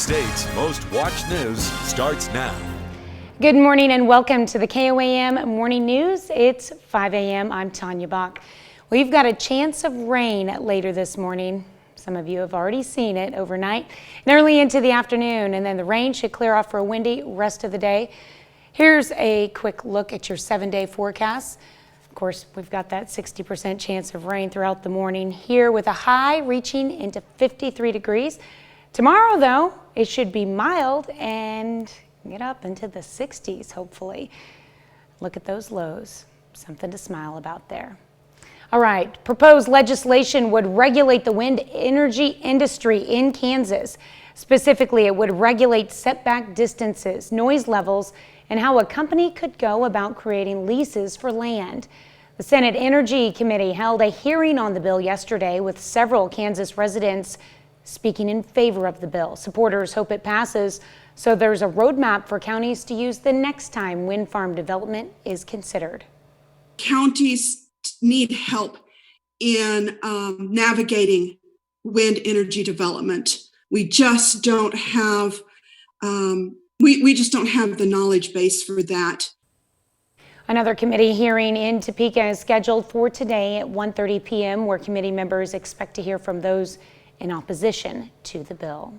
State's most watched news starts now. Good morning and welcome to the KOAM Morning News. It's 5 a.m. I'm Tanya Bach. We've got a chance of rain later this morning. Some of you have already seen it overnight and early into the afternoon, and then the rain should clear off for a windy rest of the day. Here's a quick look at your 7-day forecast. Of course, we've got that 60% chance of rain throughout the morning here with a high reaching into 53 degrees. Tomorrow, though, it should be mild and get up into the 60s, hopefully. Look at those lows. Something to smile about there. All right, proposed legislation would regulate the wind energy industry in Kansas. Specifically, it would regulate setback distances, noise levels, and how a company could go about creating leases for land. The Senate Energy Committee held a hearing on the bill yesterday with several Kansas residents speaking in favor of the bill. Supporters hope it passes so there's a roadmap for counties to use the next time wind farm development is considered. Counties need help in navigating wind energy development. We just don't have we just don't have the knowledge base for that. Another committee hearing in Topeka is scheduled for today at 1:30 p.m. where committee members expect to hear from those in opposition to the bill.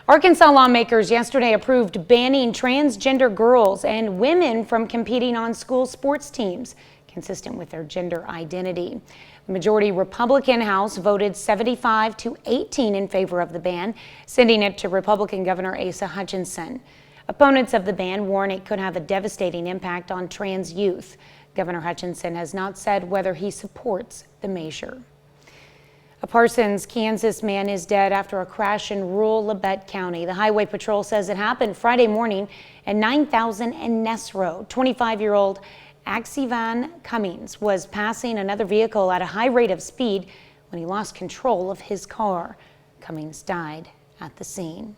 Arkansas lawmakers yesterday approved banning transgender girls and women from competing on school sports teams, consistent with their gender identity. The majority Republican House voted 75-18 in favor of the ban, sending it to Republican Governor Asa Hutchinson. Opponents of the ban warn it could have a devastating impact on trans youth. Governor Hutchinson has not said whether he supports the measure. A Parsons, Kansas man is dead after a crash in rural Labette County. The Highway Patrol says it happened Friday morning at 9000 and Ness Road. 25-year-old Axivan Cummings was passing another vehicle at a high rate of speed when he lost control of his car. Cummings died at the scene.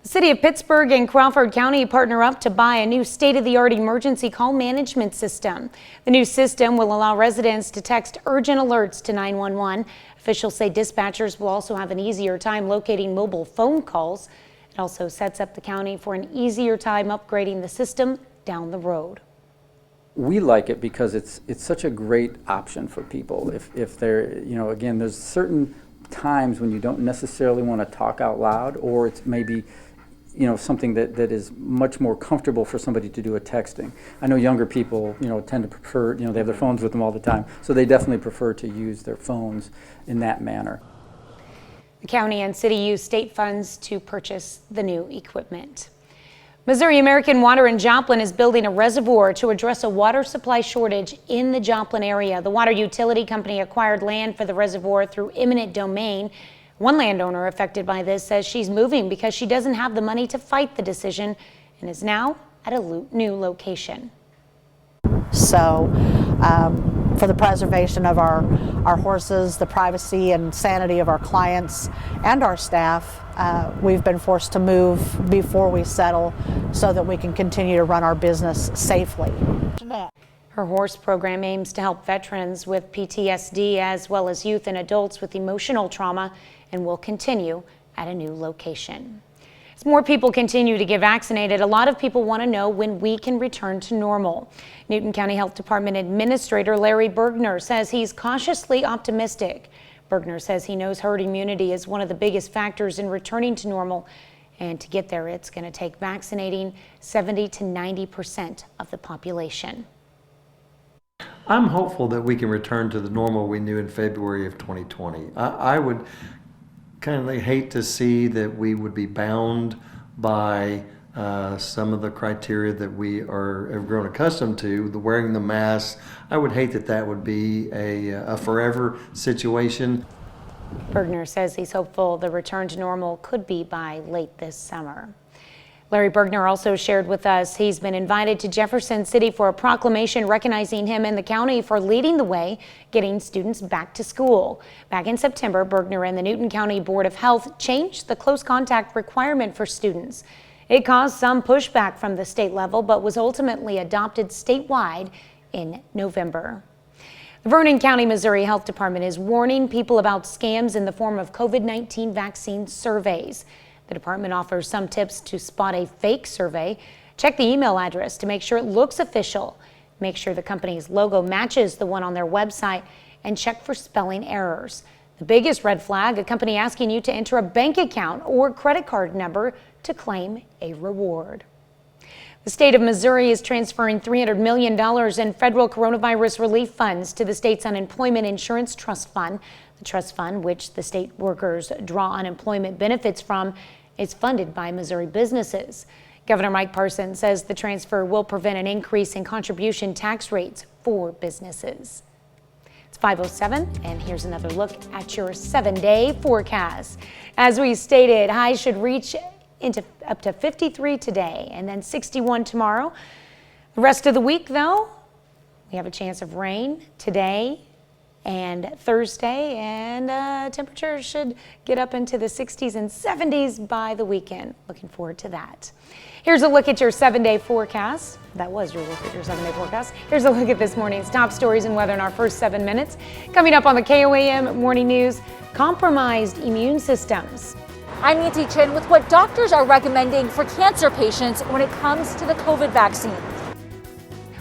The city of Pittsburgh and Crawford County partner up to buy a new state-of-the-art emergency call management system. The new system will allow residents to text urgent alerts to 911. Officials say dispatchers will also have an easier time locating mobile phone calls. It also sets up the county for an easier time upgrading the system down the road. We like it because it's such a great option for people. If they're, again, there's certain times when you don't necessarily want to talk out loud, or it's maybe something that is much more comfortable for somebody to do a texting. I know younger people, tend to prefer, they have their phones with them all the time, so they definitely prefer to use their phones in that manner. The county and city use state funds to purchase the new equipment. Missouri American Water in Joplin is building a reservoir to address a water supply shortage in the Joplin area. The water utility company acquired land for the reservoir through eminent domain. One landowner affected by this says she's moving because she doesn't have the money to fight the decision and is now at a new location. So for the preservation of our horses, the privacy and sanity of our clients and our staff, we've been forced to move before we settle so that we can continue to run our business safely. Her horse program aims to help veterans with PTSD as well as youth and adults with emotional trauma and will continue at a new location. As more people continue to get vaccinated, a lot of people want to know when we can return to normal. Newton County Health Department Administrator Larry Bergner says he's cautiously optimistic. Bergner says he knows herd immunity is one of the biggest factors in returning to normal, and to get there, it's going to take vaccinating 70 to 90% of the population. I'm hopeful that we can return to the normal we knew in February of 2020. I would kind of hate to see that we would be bound by some of the criteria that we have grown accustomed to, the wearing the mask. I would hate that would be a forever situation. Bergner says he's hopeful the return to normal could be by late this summer. Larry Bergner also shared with us he's been invited to Jefferson City for a proclamation recognizing him and the county for leading the way getting students back to school. Back in September, Bergner and the Newton County Board of Health changed the close contact requirement for students. It caused some pushback from the state level, but was ultimately adopted statewide in November. The Vernon County, Missouri Health Department is warning people about scams in the form of COVID-19 vaccine surveys. The department offers some tips to spot a fake survey. Check the email address to make sure it looks official. Make sure the company's logo matches the one on their website, and check for spelling errors. The biggest red flag, a company asking you to enter a bank account or credit card number to claim a reward. The state of Missouri is transferring $300 million in federal coronavirus relief funds to the state's unemployment insurance trust fund. The trust fund, which the state workers draw unemployment benefits from, is funded by Missouri businesses. Governor Mike Parson says the transfer will prevent an increase in contribution tax rates for businesses. It's 5:07, and here's another look at your 7-day forecast. As we stated, highs should reach into up to 53 today and then 61 tomorrow. The rest of the week, though, we have a chance of rain today and Thursday, and temperatures should get up into the 60s and 70s by the weekend. Looking forward to that. Here's a look at your 7-day forecast. That was your look at your 7-day forecast. Here's a look at this morning's top stories and weather in our first 7 minutes. Coming up on the KOAM Morning News, compromised immune systems. I'm Nancy Chin with what doctors are recommending for cancer patients when it comes to the COVID vaccine.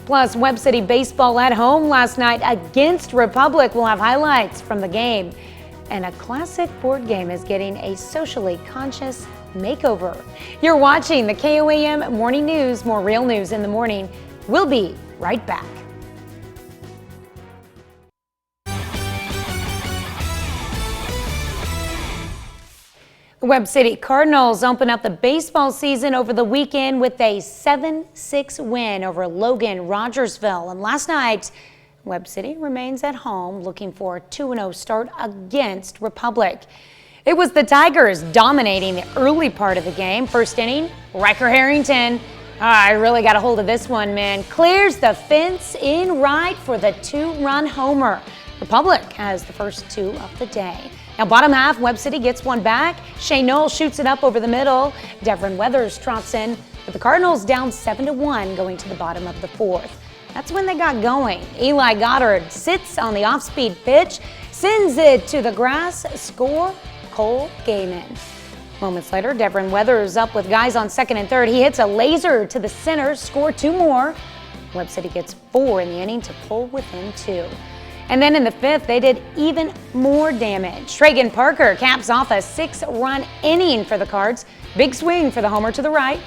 Plus, Webb City baseball at home last night against Republic. We'll have highlights from the game. And a classic board game is getting a socially conscious makeover. You're watching the KOAM Morning News. More real news in the morning. We'll be right back. The Webb City Cardinals open up the baseball season over the weekend with a 7-6 win over Logan Rogersville. And last night, Webb City remains at home looking for a 2-0 start against Republic. It was the Tigers dominating the early part of the game. First inning, Riker Harrington. I really got a hold of this one, man. Clears the fence in right for the 2-run homer. Republic has the first 2 of the day. Now, bottom half, Webb City gets one back. Shane Knoll shoots it up over the middle. Devin Weathers trots in, with the Cardinals down 7-1 going to the bottom of the 4th. That's when they got going. Eli Goddard sits on the off-speed pitch, sends it to the grass, score, Cole Gaiman. Moments later, Devin Weathers up with guys on second and third. He hits a laser to the center, score 2 more. Webb City gets 4 in the inning to pull within 2. And then in the 5th, they did even more damage. Tragan Parker caps off a 6-run inning for the Cards. Big swing for the homer to the right.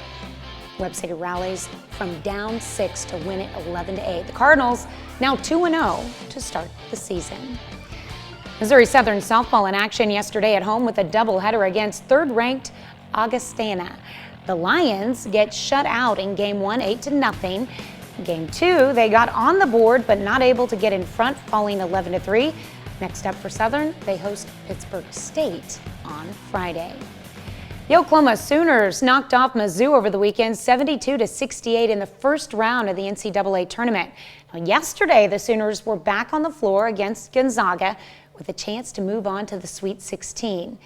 Webb City rallies from down 6 to win it 11-8. The Cardinals now 2-0 to start the season. Missouri Southern softball in action yesterday at home with a doubleheader against third-ranked Augustana. The Lions get shut out in Game 1, 8-0. Game 2, they got on the board but not able to get in front, falling 11-3. Next up for Southern, they host Pittsburgh State on Friday. The Oklahoma Sooners knocked off Mizzou over the weekend, 72-68 in the first round of the NCAA tournament. Now, yesterday, the Sooners were back on the floor against Gonzaga with a chance to move on to the Sweet 16.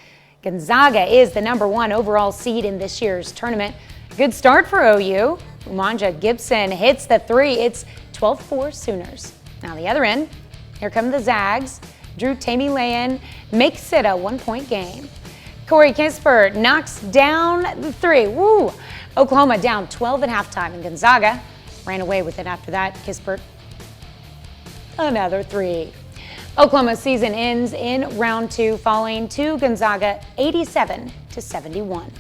Gonzaga is the #1 overall seed in this year's tournament. Good start for OU. Umanja Gibson hits the 3. It's 12-4 Sooners. Now the other end, here come the Zags. Drew Tamey-Layan makes it a 1-point game. Corey Kispert knocks down the 3. Woo! Oklahoma down 12 at halftime, and Gonzaga ran away with it after that. Kispert, another 3. Oklahoma's season ends in round 2, falling to Gonzaga 87-71.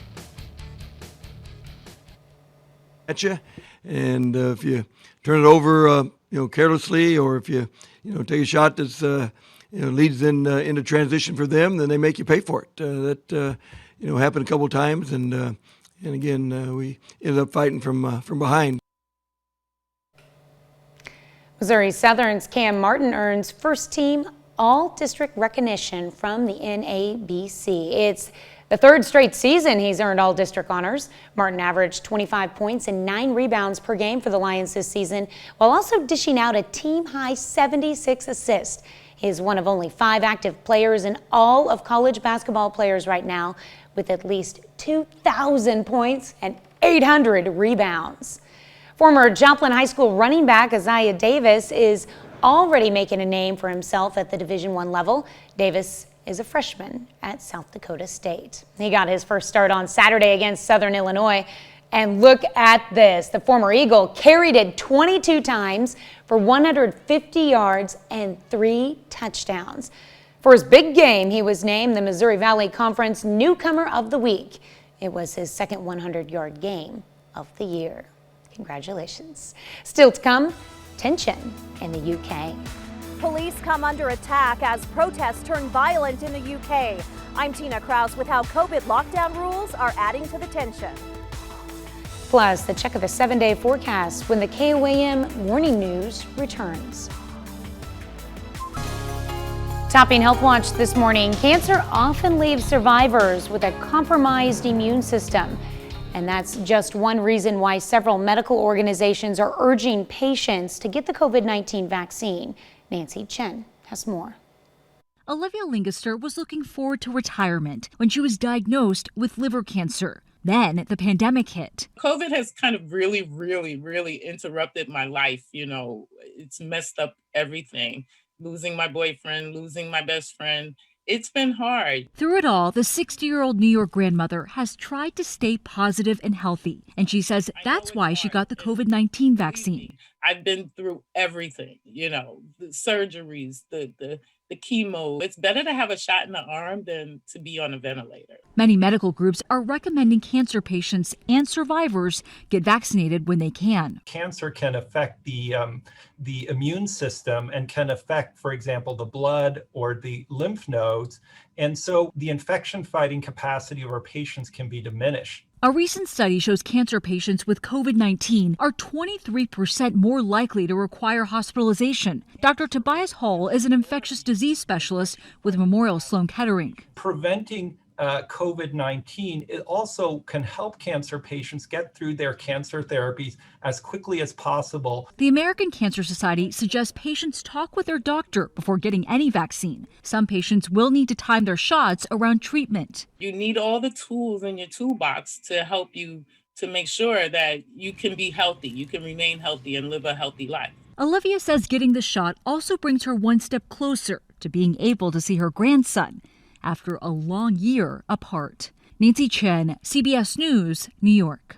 At you, and if you turn it over, carelessly, or if you take a shot that's leads into transition for them, then they make you pay for it. That happened a couple of times, and again we ended up fighting from behind. Missouri Southern's Cam Martin earns first-team all-district recognition from the NABC. It's the 3rd straight season he's earned all-district honors. Martin averaged 25 points and 9 rebounds per game for the Lions this season, while also dishing out a team-high 76 assists. He is one of only 5 active players in all of college basketball players right now, with at least 2,000 points and 800 rebounds. Former Joplin High School running back Isaiah Davis is already making a name for himself at the Division I level. Davis is a freshman at South Dakota State. He got his first start on Saturday against Southern Illinois. And look at this. The former Eagle carried it 22 times for 150 yards and 3 touchdowns. For his big game, he was named the Missouri Valley Conference Newcomer of the Week. It was his second 100-yard game of the year. Congratulations. Still to come, tension in the UK. Police come under attack as protests turn violent in the UK. I'm Tina Kraus with how COVID lockdown rules are adding to the tension. Plus, the check of the 7-day forecast when the KOAM Morning News returns. Topping Health Watch this morning, cancer often leaves survivors with a compromised immune system. And that's just one reason why several medical organizations are urging patients to get the COVID-19 vaccine. Nancy Chen has more. Olivia Lingister was looking forward to retirement when she was diagnosed with liver cancer. Then the pandemic hit. COVID has kind of really interrupted my life. You know, it's messed up everything. Losing my boyfriend, losing my best friend. It's been hard. Through it all, the 60-year-old New York grandmother has tried to stay positive and healthy. And she says that's why she got the COVID-19 vaccine. I've been through everything, you know, the surgeries, the chemo. It's better to have a shot in the arm than to be on a ventilator. Many medical groups are recommending cancer patients and survivors get vaccinated when they can. Cancer can affect the immune system and can affect, for example, the blood or the lymph nodes. And so the infection fighting capacity of our patients can be diminished. A recent study shows cancer patients with COVID-19 are 23% more likely to require hospitalization. Dr. Tobias Hall is an infectious disease specialist with Memorial Sloan Kettering. Preventing COVID-19, it also can help cancer patients get through their cancer therapies as quickly as possible. The American Cancer Society suggests patients talk with their doctor before getting any vaccine. Some patients will need to time their shots around treatment. You need all the tools in your toolbox to help you to make sure that you can be healthy, you can remain healthy and live a healthy life. Olivia says getting the shot also brings her one step closer to being able to see her grandson after a long year apart. Nancy Chen, CBS News, New York.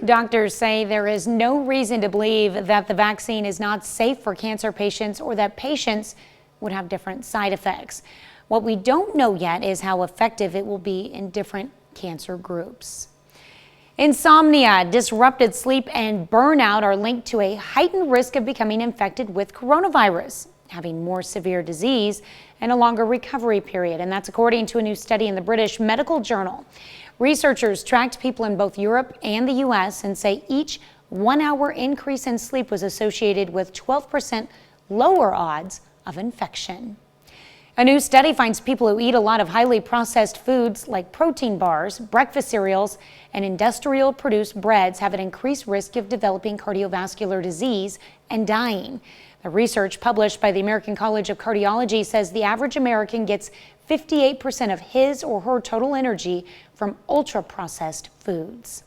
Doctors say there is no reason to believe that the vaccine is not safe for cancer patients or that patients would have different side effects. What we don't know yet is how effective it will be in different cancer groups. Insomnia, disrupted sleep, and burnout are linked to a heightened risk of becoming infected with coronavirus, having more severe disease and a longer recovery period. And that's according to a new study in the British Medical Journal. Researchers tracked people in both Europe and the U.S. and say each 1-hour increase in sleep was associated with 12% lower odds of infection. A new study finds people who eat a lot of highly processed foods like protein bars, breakfast cereals, and industrial produced breads have an increased risk of developing cardiovascular disease and dying. The research published by the American College of Cardiology says the average American gets 58% of his or her total energy from ultra-processed foods.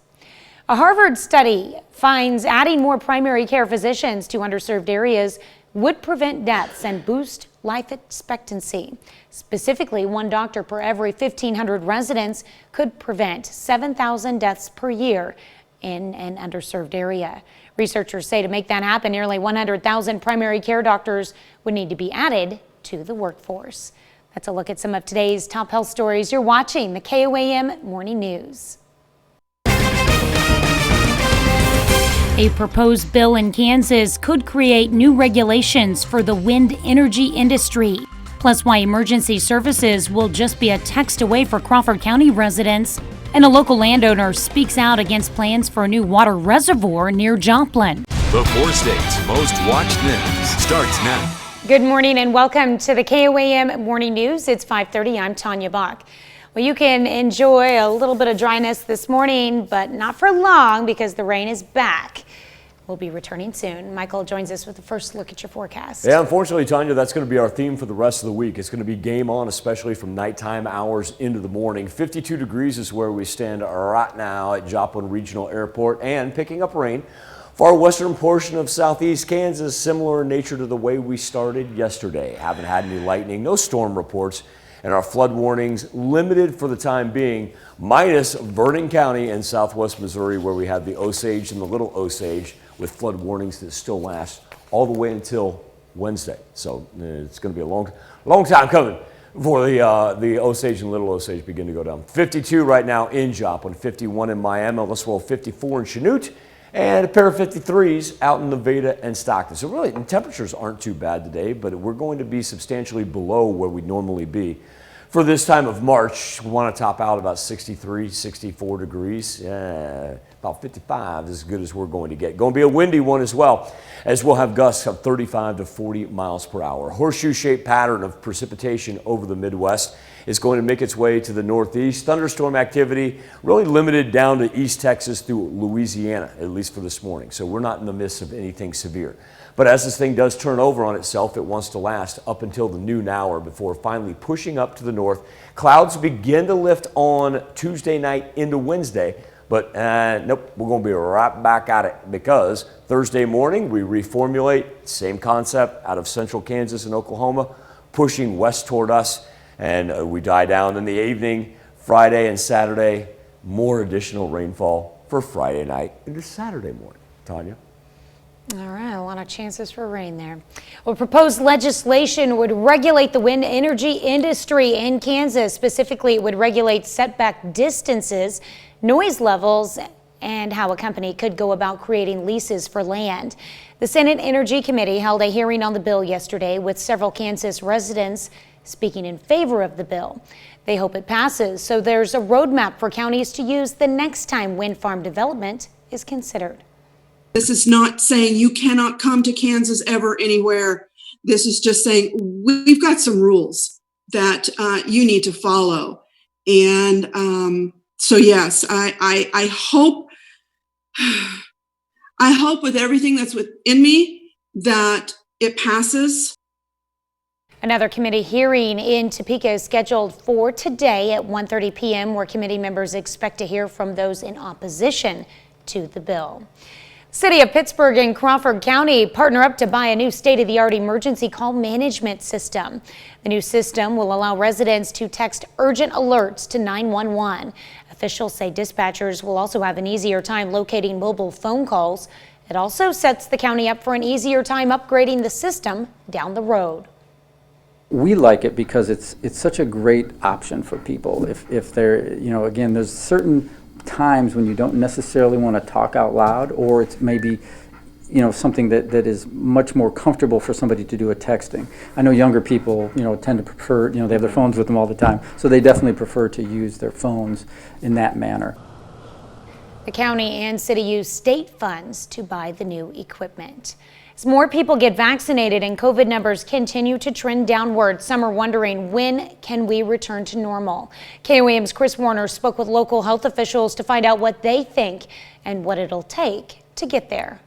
A Harvard study finds adding more primary care physicians to underserved areas would prevent deaths and boost life expectancy. Specifically, one doctor per every 1,500 residents could prevent 7,000 deaths per year in an underserved area. Researchers say to make that happen, nearly 100,000 primary care doctors would need to be added to the workforce. That's a look at some of today's top health stories. You're watching the KOAM Morning News. A proposed bill in Kansas could create new regulations for the wind energy industry. Plus, why emergency services will just be a text away for Crawford County residents. And a local landowner speaks out against plans for a new water reservoir near Joplin. The 4 states' most watched news starts now. Good morning and welcome to the KOAM Morning News. It's 5:30. I'm Tanya Bach. Well, you can enjoy a little bit of dryness this morning, but not for long because the rain is back. We'll be returning soon. Michael joins us with the first look at your forecast. Yeah, unfortunately, Tanya, that's going to be our theme for the rest of the week. It's going to be game on, especially from nighttime hours into the morning. 52 degrees is where we stand right now at Joplin Regional Airport and picking up rain Far western portion of southeast Kansas, similar in nature to the way we started yesterday. Haven't had any lightning, no storm reports, and our flood warnings limited for the time being, minus Vernon County and southwest Missouri, where we have the Osage and the Little Osage with flood warnings that still last all the way until Wednesday. So it's going to be a long time coming before the Osage and Little Osage begin to go down. 52 right now in Joplin, 51 in Miami, let's roll 54 in Chanute, and a pair of 53s out in Nevada and Stockton. So really, temperatures aren't too bad today, but we're going to be substantially below where we'd normally be. For this time of March, we want to top out about 63, 64 degrees. About 55 is as good as we're going to get. Going to be a windy one as well, as we'll have gusts of 35 to 40 miles per hour. Horseshoe-shaped pattern of precipitation over the Midwest is going to make its way to the Northeast. Thunderstorm activity really limited down to East Texas through Louisiana, at least for this morning. So we're not in the midst of anything severe. But as this thing does turn over on itself, it wants to last up until the noon hour before finally pushing up to the north. Clouds begin to lift on Tuesday night into Wednesday, but nope, we're going to be right back at it because Thursday morning we reformulate, same concept out of central Kansas and Oklahoma, pushing west toward us, and we die down in the evening. Friday and Saturday, more additional rainfall for Friday night into Saturday morning. Tanya? All right, a lot of chances for rain there. Well, proposed legislation would regulate the wind energy industry in Kansas. Specifically, it would regulate setback distances, noise levels, and how a company could go about creating leases for land. The Senate Energy Committee held a hearing on the bill yesterday with several Kansas residents speaking in favor of the bill. They hope it passes, so there's a roadmap for counties to use the next time wind farm development is considered. This is not saying you cannot come to Kansas ever anywhere. This is just saying we've got some rules that you need to follow. And so yes, I hope with everything that's within me that it passes. Another committee hearing in Topeka is scheduled for today at 1:30 p.m. where committee members expect to hear from those in opposition to the bill. City of Pittsburgh and Crawford County partner up to buy a new state-of-the-art emergency call management system. The new system will allow residents to text urgent alerts to 911. Officials say dispatchers will also have an easier time locating mobile phone calls. It also sets the county up for an easier time upgrading the system down the road. We like it because it's such a great option for people. If they're, again, there's certain times when you don't necessarily want to talk out loud, or it's maybe something that is much more comfortable for somebody to do a texting. I know younger people tend to prefer, they have their phones with them all the time, so they definitely prefer to use their phones in that manner. The county and city use state funds to buy the new equipment. As more people get vaccinated and COVID numbers continue to trend downward, some are wondering, when can we return to normal? KOAM's Chris Warner spoke with local health officials to find out what they think and what it'll take to get there.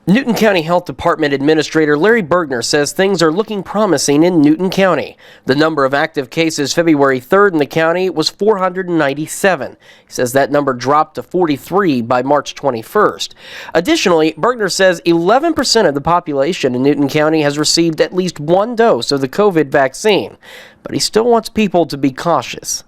Newton County Health Department Administrator Larry Bergner says things are looking promising in Newton County. The number of active cases February 3rd in the county was 497. He says that number dropped to 43 by March 21st. Additionally, Bergner says 11% of the population in Newton County has received at least one dose of the COVID vaccine, but he still wants people to be cautious.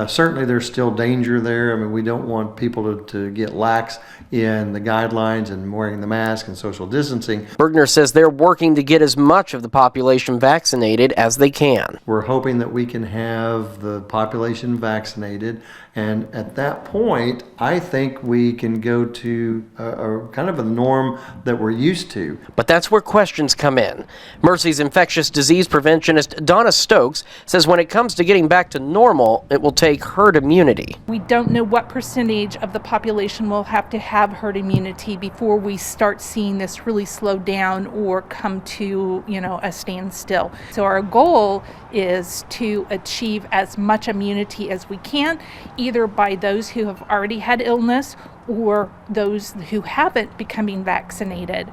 Certainly there's still danger there. I mean, we don't want people to get lax in the guidelines and wearing the mask and social distancing. Bergner says they're working to get as much of the population vaccinated as they can. We're hoping that we can have the population vaccinated, and at that point, I think we can go to a kind of a norm that we're used to. But that's where questions come in. Mercy's infectious disease preventionist Donna Stokes says when it comes to getting back to normal, it will take herd immunity. We don't know what percentage of the population will have to have herd immunity before we start seeing this really slow down or come to, a standstill. So our goal is to achieve as much immunity as we can, either by those who have already had illness or those who haven't becoming vaccinated,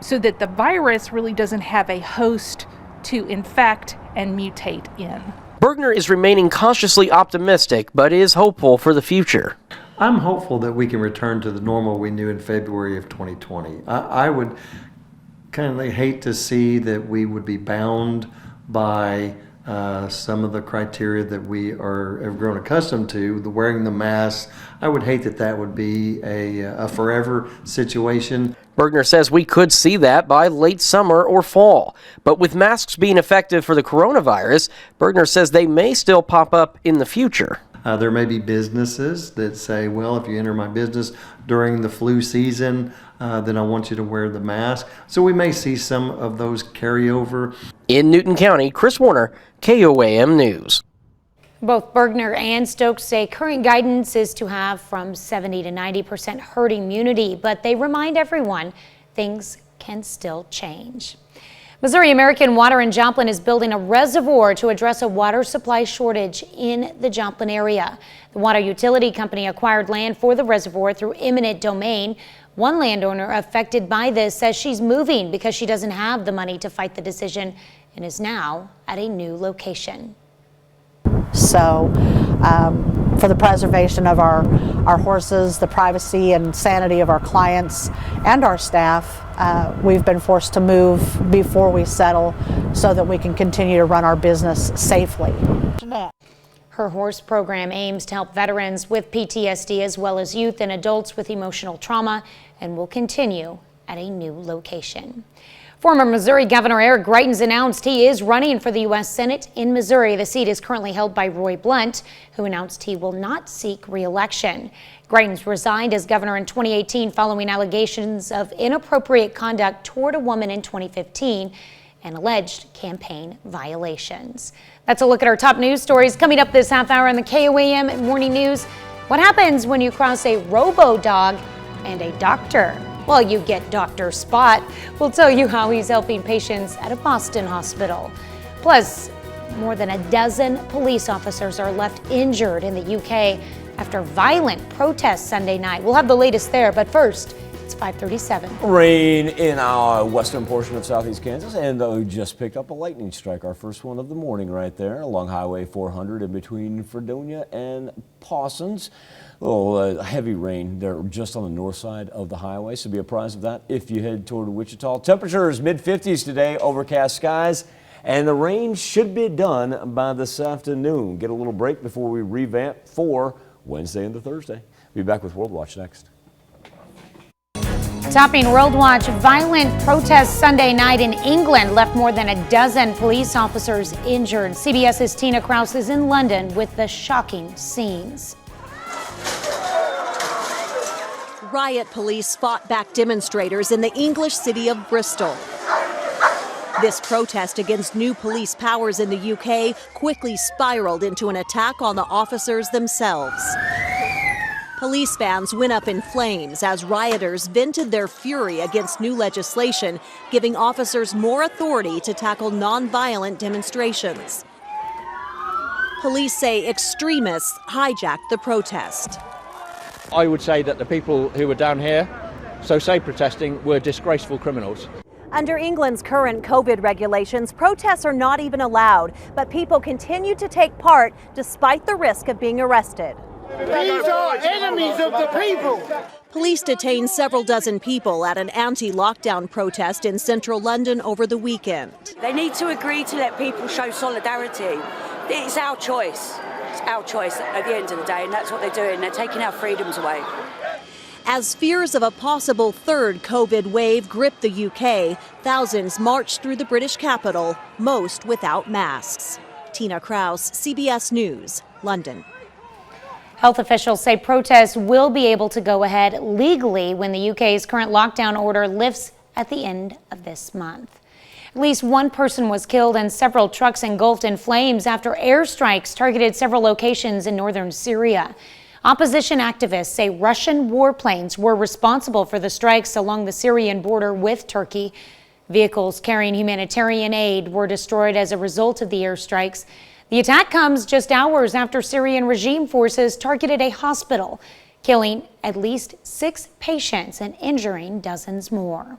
so that the virus really doesn't have a host to infect and mutate in. Bergner is remaining cautiously optimistic, but is hopeful for the future. I'm hopeful that we can return to the normal we knew in February of 2020. I would kind of hate to see that we would be bound by some of the criteria that we have grown accustomed to, the wearing the mask. I would hate that would be a forever situation. Bergner says we could see that by late summer or fall. But with masks being effective for the coronavirus, Bergner says they may still pop up in the future. There may be businesses that say, well, if you enter my business during the flu season, then I want you to wear the mask. So we may see some of those carry over. In Newton County, Chris Warner, KOAM News. Both Bergner and Stokes say current guidance is to have from 70 to 90% herd immunity, but they remind everyone things can still change. Missouri American Water in Joplin is building a reservoir to address a water supply shortage in the Joplin area. The water utility company acquired land for the reservoir through eminent domain. One landowner affected by this says she's moving because she doesn't have the money to fight the decision and is now at a new location. So for the preservation of our horses, the privacy and sanity of our clients and our staff, we've been forced to move before we settle so that we can continue to run our business safely. Her horse program aims to help veterans with PTSD as well as youth and adults with emotional trauma and will continue at a new location. Former Missouri Governor Eric Greitens announced he is running for the U.S. Senate in Missouri. The seat is currently held by Roy Blunt, who announced he will not seek re-election. Greitens resigned as governor in 2018 following allegations of inappropriate conduct toward a woman in 2015 and alleged campaign violations. That's a look at our top news stories coming up this half hour on the KOAM Morning News. What happens when you cross a robo-dog and a doctor? Well, you get Dr. Spot. We'll tell you how he's helping patients at a Boston hospital. Plus, more than a dozen police officers are left injured in the UK after violent protests Sunday night. We'll have the latest there, but first, it's 5:37. Rain in our western portion of southeast Kansas, and we just picked up a lightning strike, our first one of the morning right there along Highway 400 in between Fredonia and Parsons. A little heavy rain there just on the north side of the highway, so be apprised of that if you head toward Wichita. Temperatures mid-50s today, overcast skies, and the rain should be done by this afternoon. Get a little break before we revamp for Wednesday into Thursday. Be back with World Watch next. Topping World Watch, violent protests Sunday night in England left more than a dozen police officers injured. CBS's Tina Krause is in London with the shocking scenes. Riot police fought back demonstrators in the English city of Bristol. This protest against new police powers in the UK quickly spiraled into an attack on the officers themselves. Police vans went up in flames as rioters vented their fury against new legislation, giving officers more authority to tackle non-violent demonstrations. Police say extremists hijacked the protest. I would say that the people who were down here, so say protesting, were disgraceful criminals. Under England's current COVID regulations, protests are not even allowed, but people continue to take part despite the risk of being arrested. These are enemies of the people. Police detained several dozen people at an anti-lockdown protest in central London over the weekend. They need to agree to let people show solidarity. It's our choice. It's our choice at the end of the day, and that's what they're doing. They're taking our freedoms away. As fears of a possible third COVID wave grip the UK, thousands marched through the British capital, most without masks. Tina Krause, CBS News, London. Health officials say protests will be able to go ahead legally when the UK's current lockdown order lifts at the end of this month. At least one person was killed and several trucks engulfed in flames after airstrikes targeted several locations in northern Syria. Opposition activists say Russian warplanes were responsible for the strikes along the Syrian border with Turkey. Vehicles carrying humanitarian aid were destroyed as a result of the airstrikes. The attack comes just hours after Syrian regime forces targeted a hospital, killing at least 6 patients and injuring dozens more.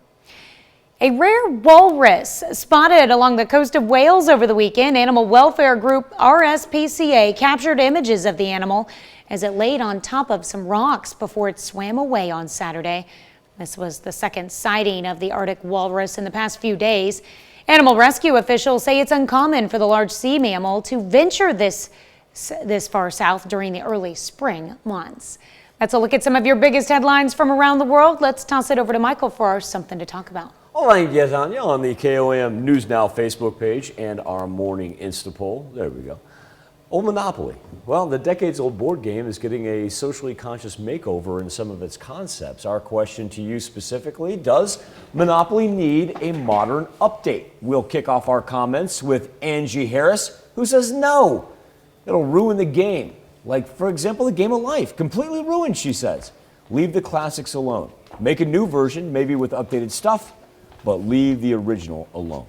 A rare walrus spotted along the coast of Wales over the weekend. Animal welfare group RSPCA captured images of the animal. as it laid on top of some rocks before it swam away on Saturday. This was the second sighting of the Arctic walrus in the past few days. Animal rescue officials say it's uncommon for the large sea mammal to venture this far south during the early spring months. That's a look at some of your biggest headlines from around the world. Let's toss it over to Michael for our Something to Talk About. All right, yes, Anya, on the KOM News Now Facebook page and our morning Insta poll. There we go. Old Monopoly. Well, the decades-old board game is getting a socially conscious makeover in some of its concepts. Our question to you specifically, does Monopoly need a modern update? We'll kick off our comments with Angie Harris, who says no. It'll ruin the game. Like, for example, the game of life. Completely ruined, she says. Leave the classics alone. Make a new version, maybe with updated stuff, but leave the original alone.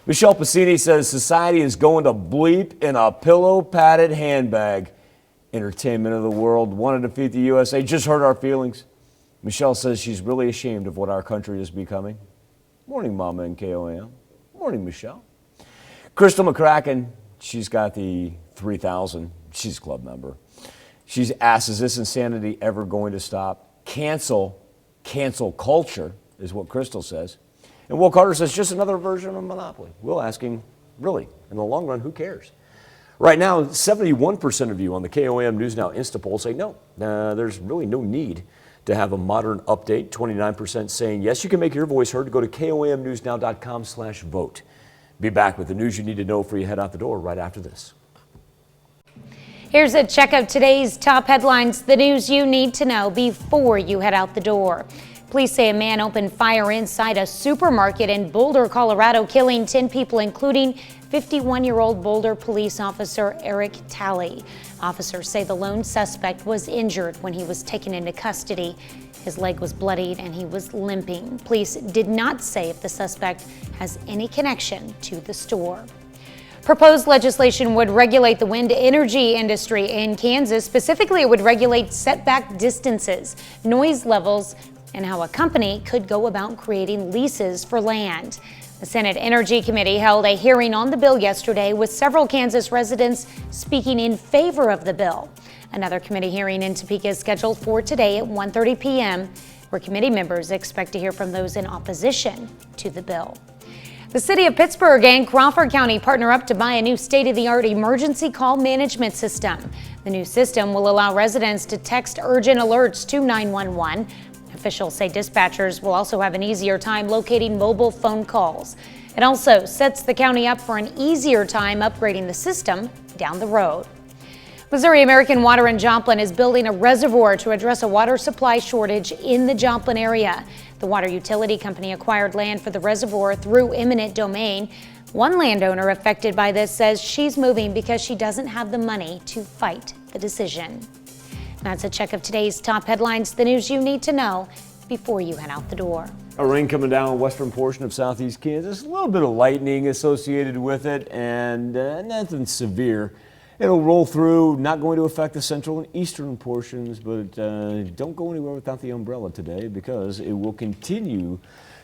Michelle Pacini says society is going to bleep in a pillow-padded handbag. Entertainment of the world want to defeat the USA. Just hurt our feelings. Michelle says she's really ashamed of what our country is becoming. Morning, Mama and KOM. Morning, Michelle. Crystal McCracken, she's got the 3,000. She's a club member. She's asked, is this insanity ever going to stop? Cancel culture is what Crystal says. And Will Carter says, just another version of Monopoly. Will asking, really, in the long run, who cares? Right now, 71% of you on the KOM News Now Insta poll say no. There's really no need to have a modern update. 29% saying yes. You can make your voice heard. Go to komnewsnow.com/vote. Be back with the news you need to know before you head out the door right after this. Here's a check of today's top headlines, the news you need to know before you head out the door. Police say a man opened fire inside a supermarket in Boulder, Colorado, killing 10 people, including 51-year-old Boulder police officer Eric Talley. Officers say the lone suspect was injured when he was taken into custody. His leg was bloodied and he was limping. Police did not say if the suspect has any connection to the store. Proposed legislation would regulate the wind energy industry in Kansas. Specifically, it would regulate setback distances, noise levels, and how a company could go about creating leases for land. The Senate Energy Committee held a hearing on the bill yesterday with several Kansas residents speaking in favor of the bill. Another committee hearing in Topeka is scheduled for today at 1:30 p.m., where committee members expect to hear from those in opposition to the bill. The city of Pittsburgh and Crawford County partner up to buy a new state-of-the-art emergency call management system. The new system will allow residents to text urgent alerts to 911. Officials say dispatchers will also have an easier time locating mobile phone calls. It also sets the county up for an easier time upgrading the system down the road. Missouri American Water in Joplin is building a reservoir to address a water supply shortage in the Joplin area. The water utility company acquired land for the reservoir through eminent domain. One landowner affected by this says she's moving because she doesn't have the money to fight the decision. That's a check of today's top headlines, the news you need to know before you head out the door. A rain coming down the western portion of southeast Kansas. A little bit of lightning associated with it, and nothing severe. It'll roll through, not going to affect the central and eastern portions, but don't go anywhere without the umbrella today because it will continue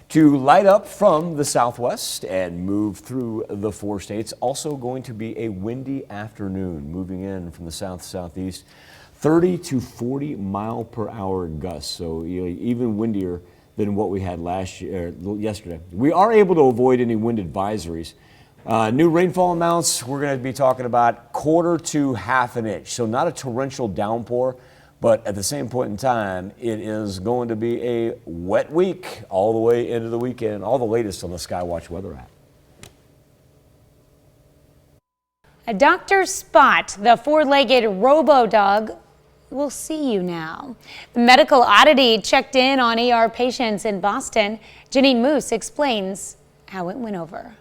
to light up from the southwest and move through the 4 states. Also going to be a windy afternoon moving in from the southeast. 30 to 40 mile per hour gusts, so even windier than what we had yesterday. We are able to avoid any wind advisories. New rainfall amounts, we're going to be talking about 1/4 to 1/2 inch. So not a torrential downpour, but at the same point in time, it is going to be a wet week all the way into the weekend. All the latest on the Skywatch weather app. A Dr. Spot, the 4-legged robo-dog, will see you now. The medical oddity checked in on ER patients in Boston. Janine Moose explains how it went over.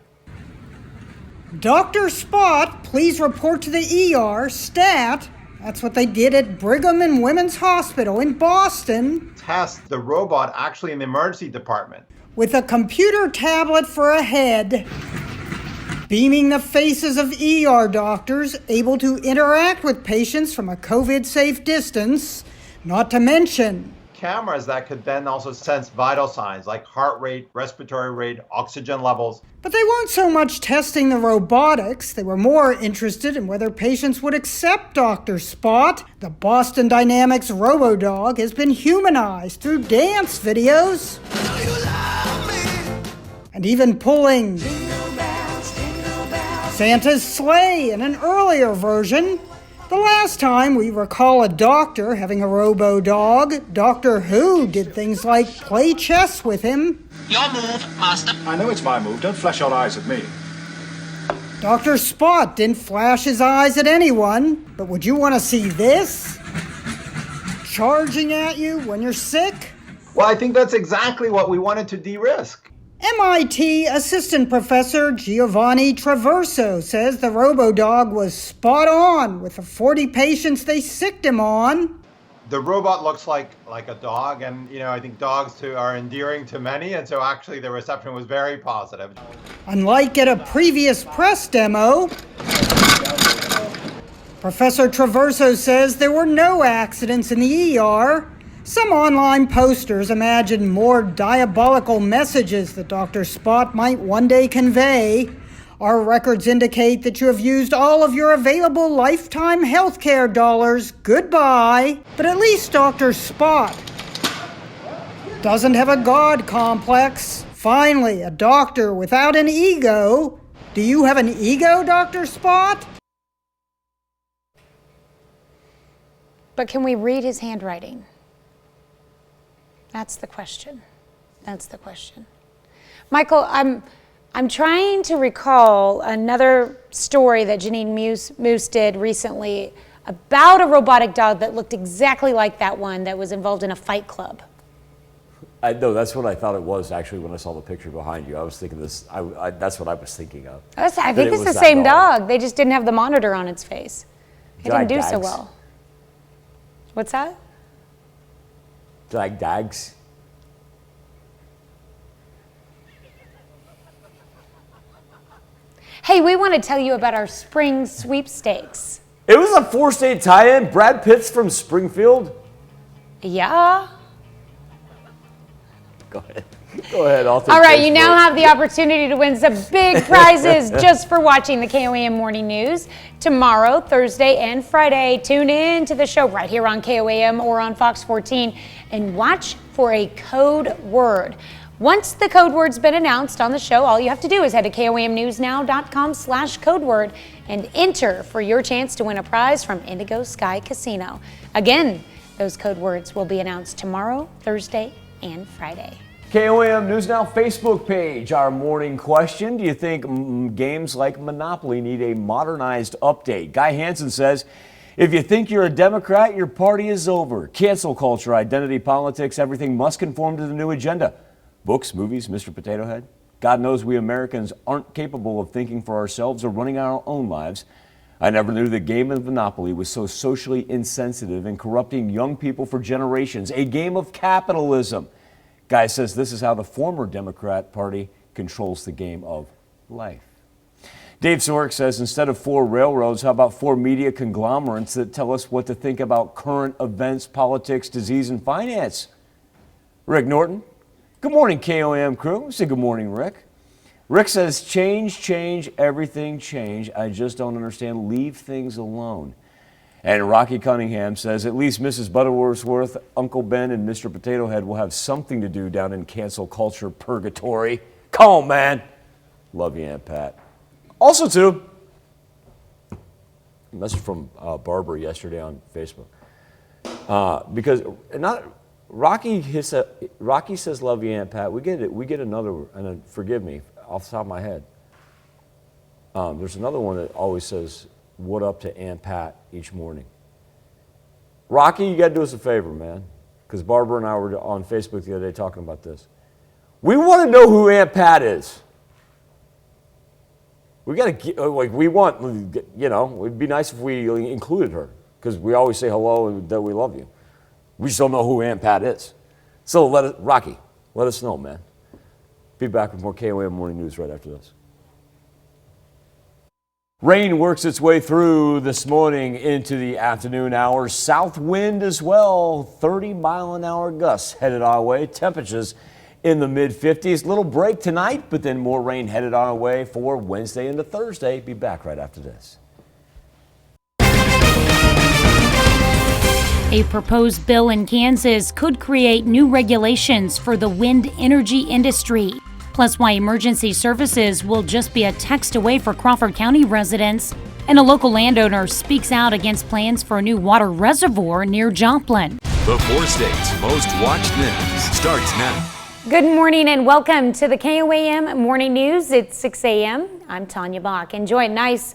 Dr. Spot, please report to the ER, stat. That's what they did at Brigham and Women's Hospital in Boston. Test the robot actually in the emergency department. With a computer tablet for a head, beaming the faces of ER doctors able to interact with patients from a COVID-safe distance, not to mention cameras that could then also sense vital signs like heart rate, respiratory rate, oxygen levels. But they weren't so much testing the robotics. They were more interested in whether patients would accept Dr. Spot. The Boston Dynamics RoboDog has been humanized through dance videos and even pulling Santa's sleigh in an earlier version. The last time we recall a doctor having a robo-dog, Doctor Who did things like play chess with him. Your move, master. I know it's my move. Don't flash your eyes at me. Dr. Spot didn't flash his eyes at anyone, but would you want to see this? Charging at you when you're sick? Well, I think that's exactly what we wanted to de-risk. MIT assistant professor Giovanni Traverso says the RoboDog was spot on with the 40 patients they sicked him on. The robot looks like a dog, and I think dogs too are endearing to many, and so actually the reception was very positive. Unlike at a previous press demo, Professor Traverso says there were no accidents in the ER. Some online posters imagine more diabolical messages that Dr. Spot might one day convey. Our records indicate that you have used all of your available lifetime healthcare dollars. Goodbye. But at least Dr. Spot doesn't have a God complex. Finally, a doctor without an ego. Do you have an ego, Dr. Spot? But can we read his handwriting? That's the question. That's the question. Michael, I'm trying to recall another story that Janine Moose did recently about a robotic dog that looked exactly like that one that was involved in a fight club. I know, that's what I thought it was actually when I saw the picture behind you. I was thinking this, that's what I was thinking of. I think it's the same dog. They just didn't have the monitor on its face. It didn't do so well. What's that? Like dags. Hey, we want to tell you about our spring sweepstakes. It was a 4-state tie-in. Brad Pitt's from Springfield. Yeah. Go ahead. Go ahead. All right, you now have the opportunity to win some big prizes just for watching the KOAM Morning News tomorrow, Thursday, and Friday. Tune in to the show right here on KOAM or on Fox 14 and watch for a code word. Once the code word's been announced on the show, all you have to do is head to KOAMnewsnow.com/codeword and enter for your chance to win a prize from Indigo Sky Casino. Again, those code words will be announced tomorrow, Thursday, and Friday. KOAM News Now Facebook page, our morning question. Do you think games like Monopoly need a modernized update? Guy Hansen says, if you think you're a Democrat, your party is over. Cancel culture, identity politics, everything must conform to the new agenda. Books, movies, Mr. Potato Head. God knows we Americans aren't capable of thinking for ourselves or running our own lives. I never knew the game of Monopoly was so socially insensitive and corrupting young people for generations. A game of capitalism. Guy says this is how the former Democrat Party controls the game of life. Dave Sorek says instead of 4 railroads, how about 4 media conglomerates that tell us what to think about current events, politics, disease, and finance? Rick Norton. Good morning, KOAM crew. Say good morning, Rick. Rick says change, everything change. I just don't understand. Leave things alone. And Rocky Cunningham says, at least Mrs. Butterworth, Uncle Ben, and Mr. Potato Head will have something to do down in cancel culture purgatory. Come on, man. Love you, Aunt Pat. Also, too, a message from Barbara yesterday on Facebook. Because Rocky says, love you, Aunt Pat. We get it. We get another, and forgive me, off the top of my head. There's another one that always says, what up to Aunt Pat each morning. Rocky, you got to do us a favor, man, because Barbara and I were on Facebook the other day talking about this. We want to know who Aunt Pat is. We got to, it'd be nice if we included her, because we always say hello and that we love you. We just don't know who Aunt Pat is. So Rocky, let us know, man. Be back with more KOAM Morning News right after this. Rain works its way through this morning into the afternoon hours. South wind as well, 30-mile-an-hour gusts headed our way. Temperatures in the mid-50s. Little break tonight, but then more rain headed our way for Wednesday into Thursday. Be back right after this. A proposed bill in Kansas could create new regulations for the wind energy industry. Plus, why emergency services will just be a text away for Crawford County residents. And a local landowner speaks out against plans for a new water reservoir near Joplin. The 4 states most watched news starts now. Good morning and welcome to the KOAM Morning News. It's 6 a.m. I'm Tanya Bach. Enjoy a nice,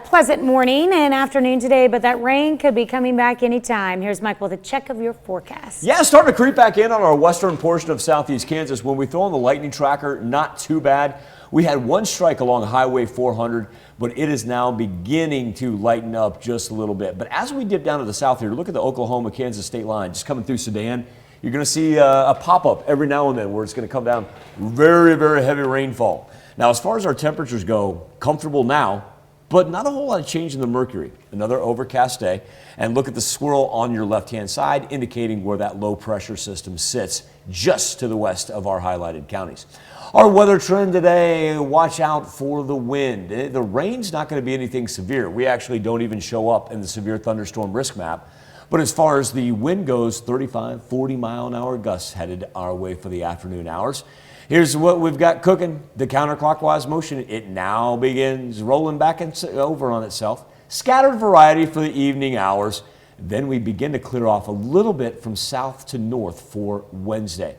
pleasant morning and afternoon today, but that rain could be coming back anytime. Here's Mike with a check of your forecast. Yeah, starting to creep back in on our western portion of southeast Kansas. When we throw on the lightning tracker, not too bad. We had one strike along Highway 400, but it is now beginning to lighten up just a little bit. But as we dip down to the south here, look at the Oklahoma-Kansas state line, just coming through Sedan. You're going to see a pop-up every now and then where it's going to come down very, very heavy rainfall. Now, as far as our temperatures go, comfortable now, but not a whole lot of change in the mercury. Another overcast day. And look at the swirl on your left-hand side, indicating where that low-pressure system sits just to the west of our highlighted counties. Our weather trend today, watch out for the wind. The rain's not going to be anything severe. We actually don't even show up in the severe thunderstorm risk map. But as far as the wind goes, 35, 40-mile-an-hour gusts headed our way for the afternoon hours. Here's what we've got cooking. The counterclockwise motion, it now begins rolling back over on itself. Scattered variety for the evening hours. Then we begin to clear off a little bit from south to north for Wednesday.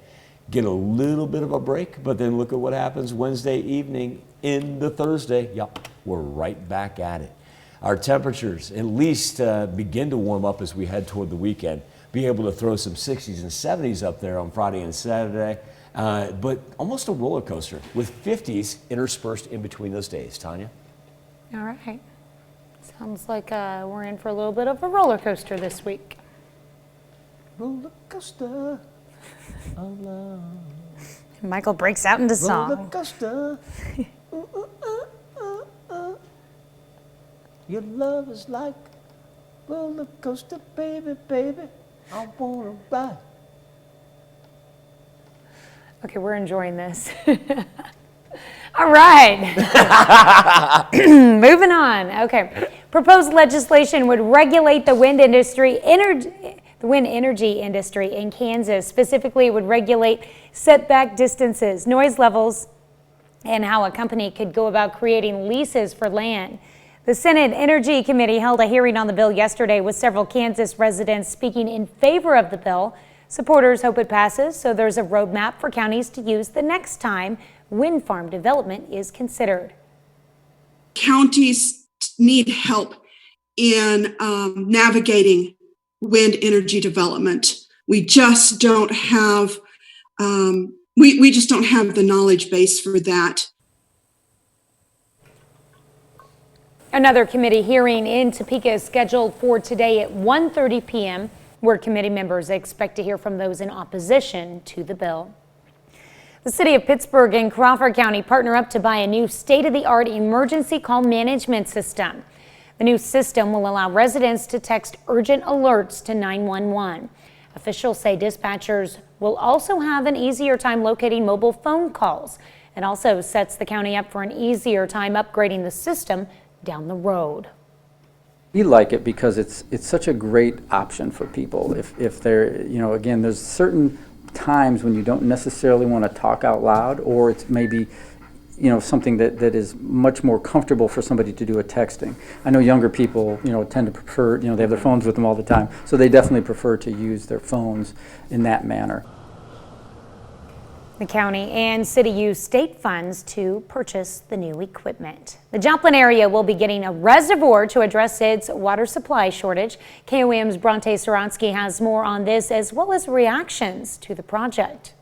Get a little bit of a break, but then look at what happens Wednesday evening into Thursday. Yup, we're right back at it. Our temperatures at least begin to warm up as we head toward the weekend. Be able to throw some 60s and 70s up there on Friday and Saturday. But almost a roller coaster with 50s interspersed in between those days. Tanya? All right. Sounds like we're in for a little bit of a roller coaster this week. Roller coaster of love. Michael breaks out into song. Roller coaster. Your love is like roller coaster, baby, baby. I wanna ride. Okay, we're enjoying this. All right. Moving on. Okay. Proposed legislation would regulate the wind energy industry in Kansas. Specifically, it would regulate setback distances, noise levels, and how a company could go about creating leases for land. The Senate Energy Committee held a hearing on the bill yesterday with several Kansas residents speaking in favor of the bill. Supporters hope it passes, so there's a roadmap for counties to use the next time wind farm development is considered. Counties need help in navigating wind energy development. We just don't have we just don't have the knowledge base for that. Another committee hearing in Topeka is scheduled for today at 1:30 p.m. where committee members expect to hear from those in opposition to the bill. The city of Pittsburgh and Crawford County partner up to buy a new state-of-the-art emergency call management system. The new system will allow residents to text urgent alerts to 911. Officials say dispatchers will also have an easier time locating mobile phone calls. It also sets the county up for an easier time upgrading the system down the road. We like it because it's such a great option for people. If they're, again, there's certain times when you don't necessarily want to talk out loud, or it's maybe, something that is much more comfortable for somebody to do a texting. I know younger people, tend to prefer, they have their phones with them all the time, so they definitely prefer to use their phones in that manner. The county and city use state funds to purchase the new equipment. The Joplin area will be getting a reservoir to address its water supply shortage. KOAM's Bronte Saransky has more on this, as well as reactions to the project.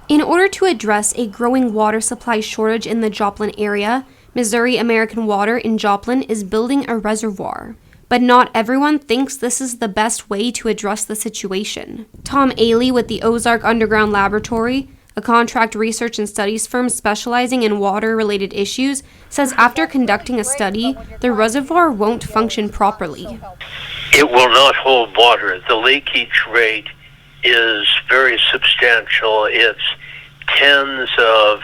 In order to address a growing water supply shortage in the Joplin area, Missouri American Water in Joplin is building a reservoir. But not everyone thinks this is the best way to address the situation. Tom Ailey with the Ozark Underground Laboratory A contract research and studies firm specializing in water-related issues says after conducting a study, the reservoir won't function properly. It will not hold water. The leakage rate is very substantial. It's tens of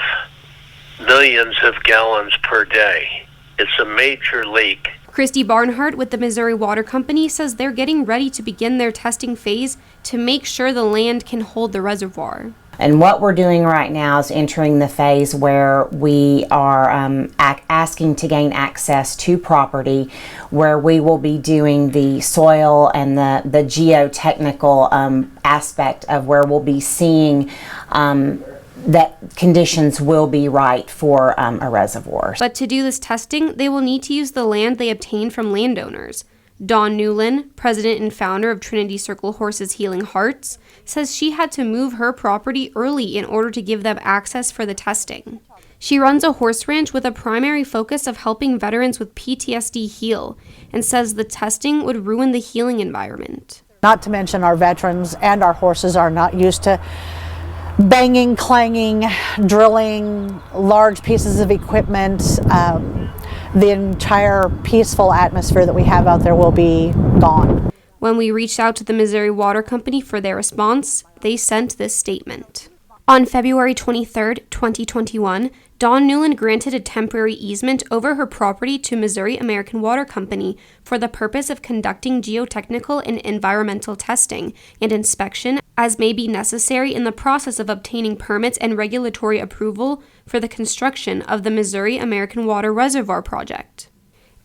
millions of gallons per day. It's a major leak. Christy Barnhart with the Missouri Water Company says they're getting ready to begin their testing phase to make sure the land can hold the reservoir. And what we're doing right now is entering the phase where we are asking to gain access to property, where we will be doing the soil and the geotechnical aspect of where we'll be seeing that conditions will be right for a reservoir. But to do this testing, they will need to use the land they obtained from landowners. Dawn Newland, president and founder of Trinity Circle Horses Healing Hearts, says she had to move her property early in order to give them access for the testing. She runs a horse ranch with a primary focus of helping veterans with PTSD heal, and says the testing would ruin the healing environment. Not to mention our veterans and our horses are not used to banging, clanging, drilling, large pieces of equipment. The entire peaceful atmosphere that we have out there will be gone. When we reached out to the Missouri Water Company for their response, they sent this statement. On February 23, 2021, Dawn Newland granted a temporary easement over her property to Missouri American Water Company for the purpose of conducting geotechnical and environmental testing and inspection as may be necessary in the process of obtaining permits and regulatory approval for the construction of the Missouri American Water Reservoir Project.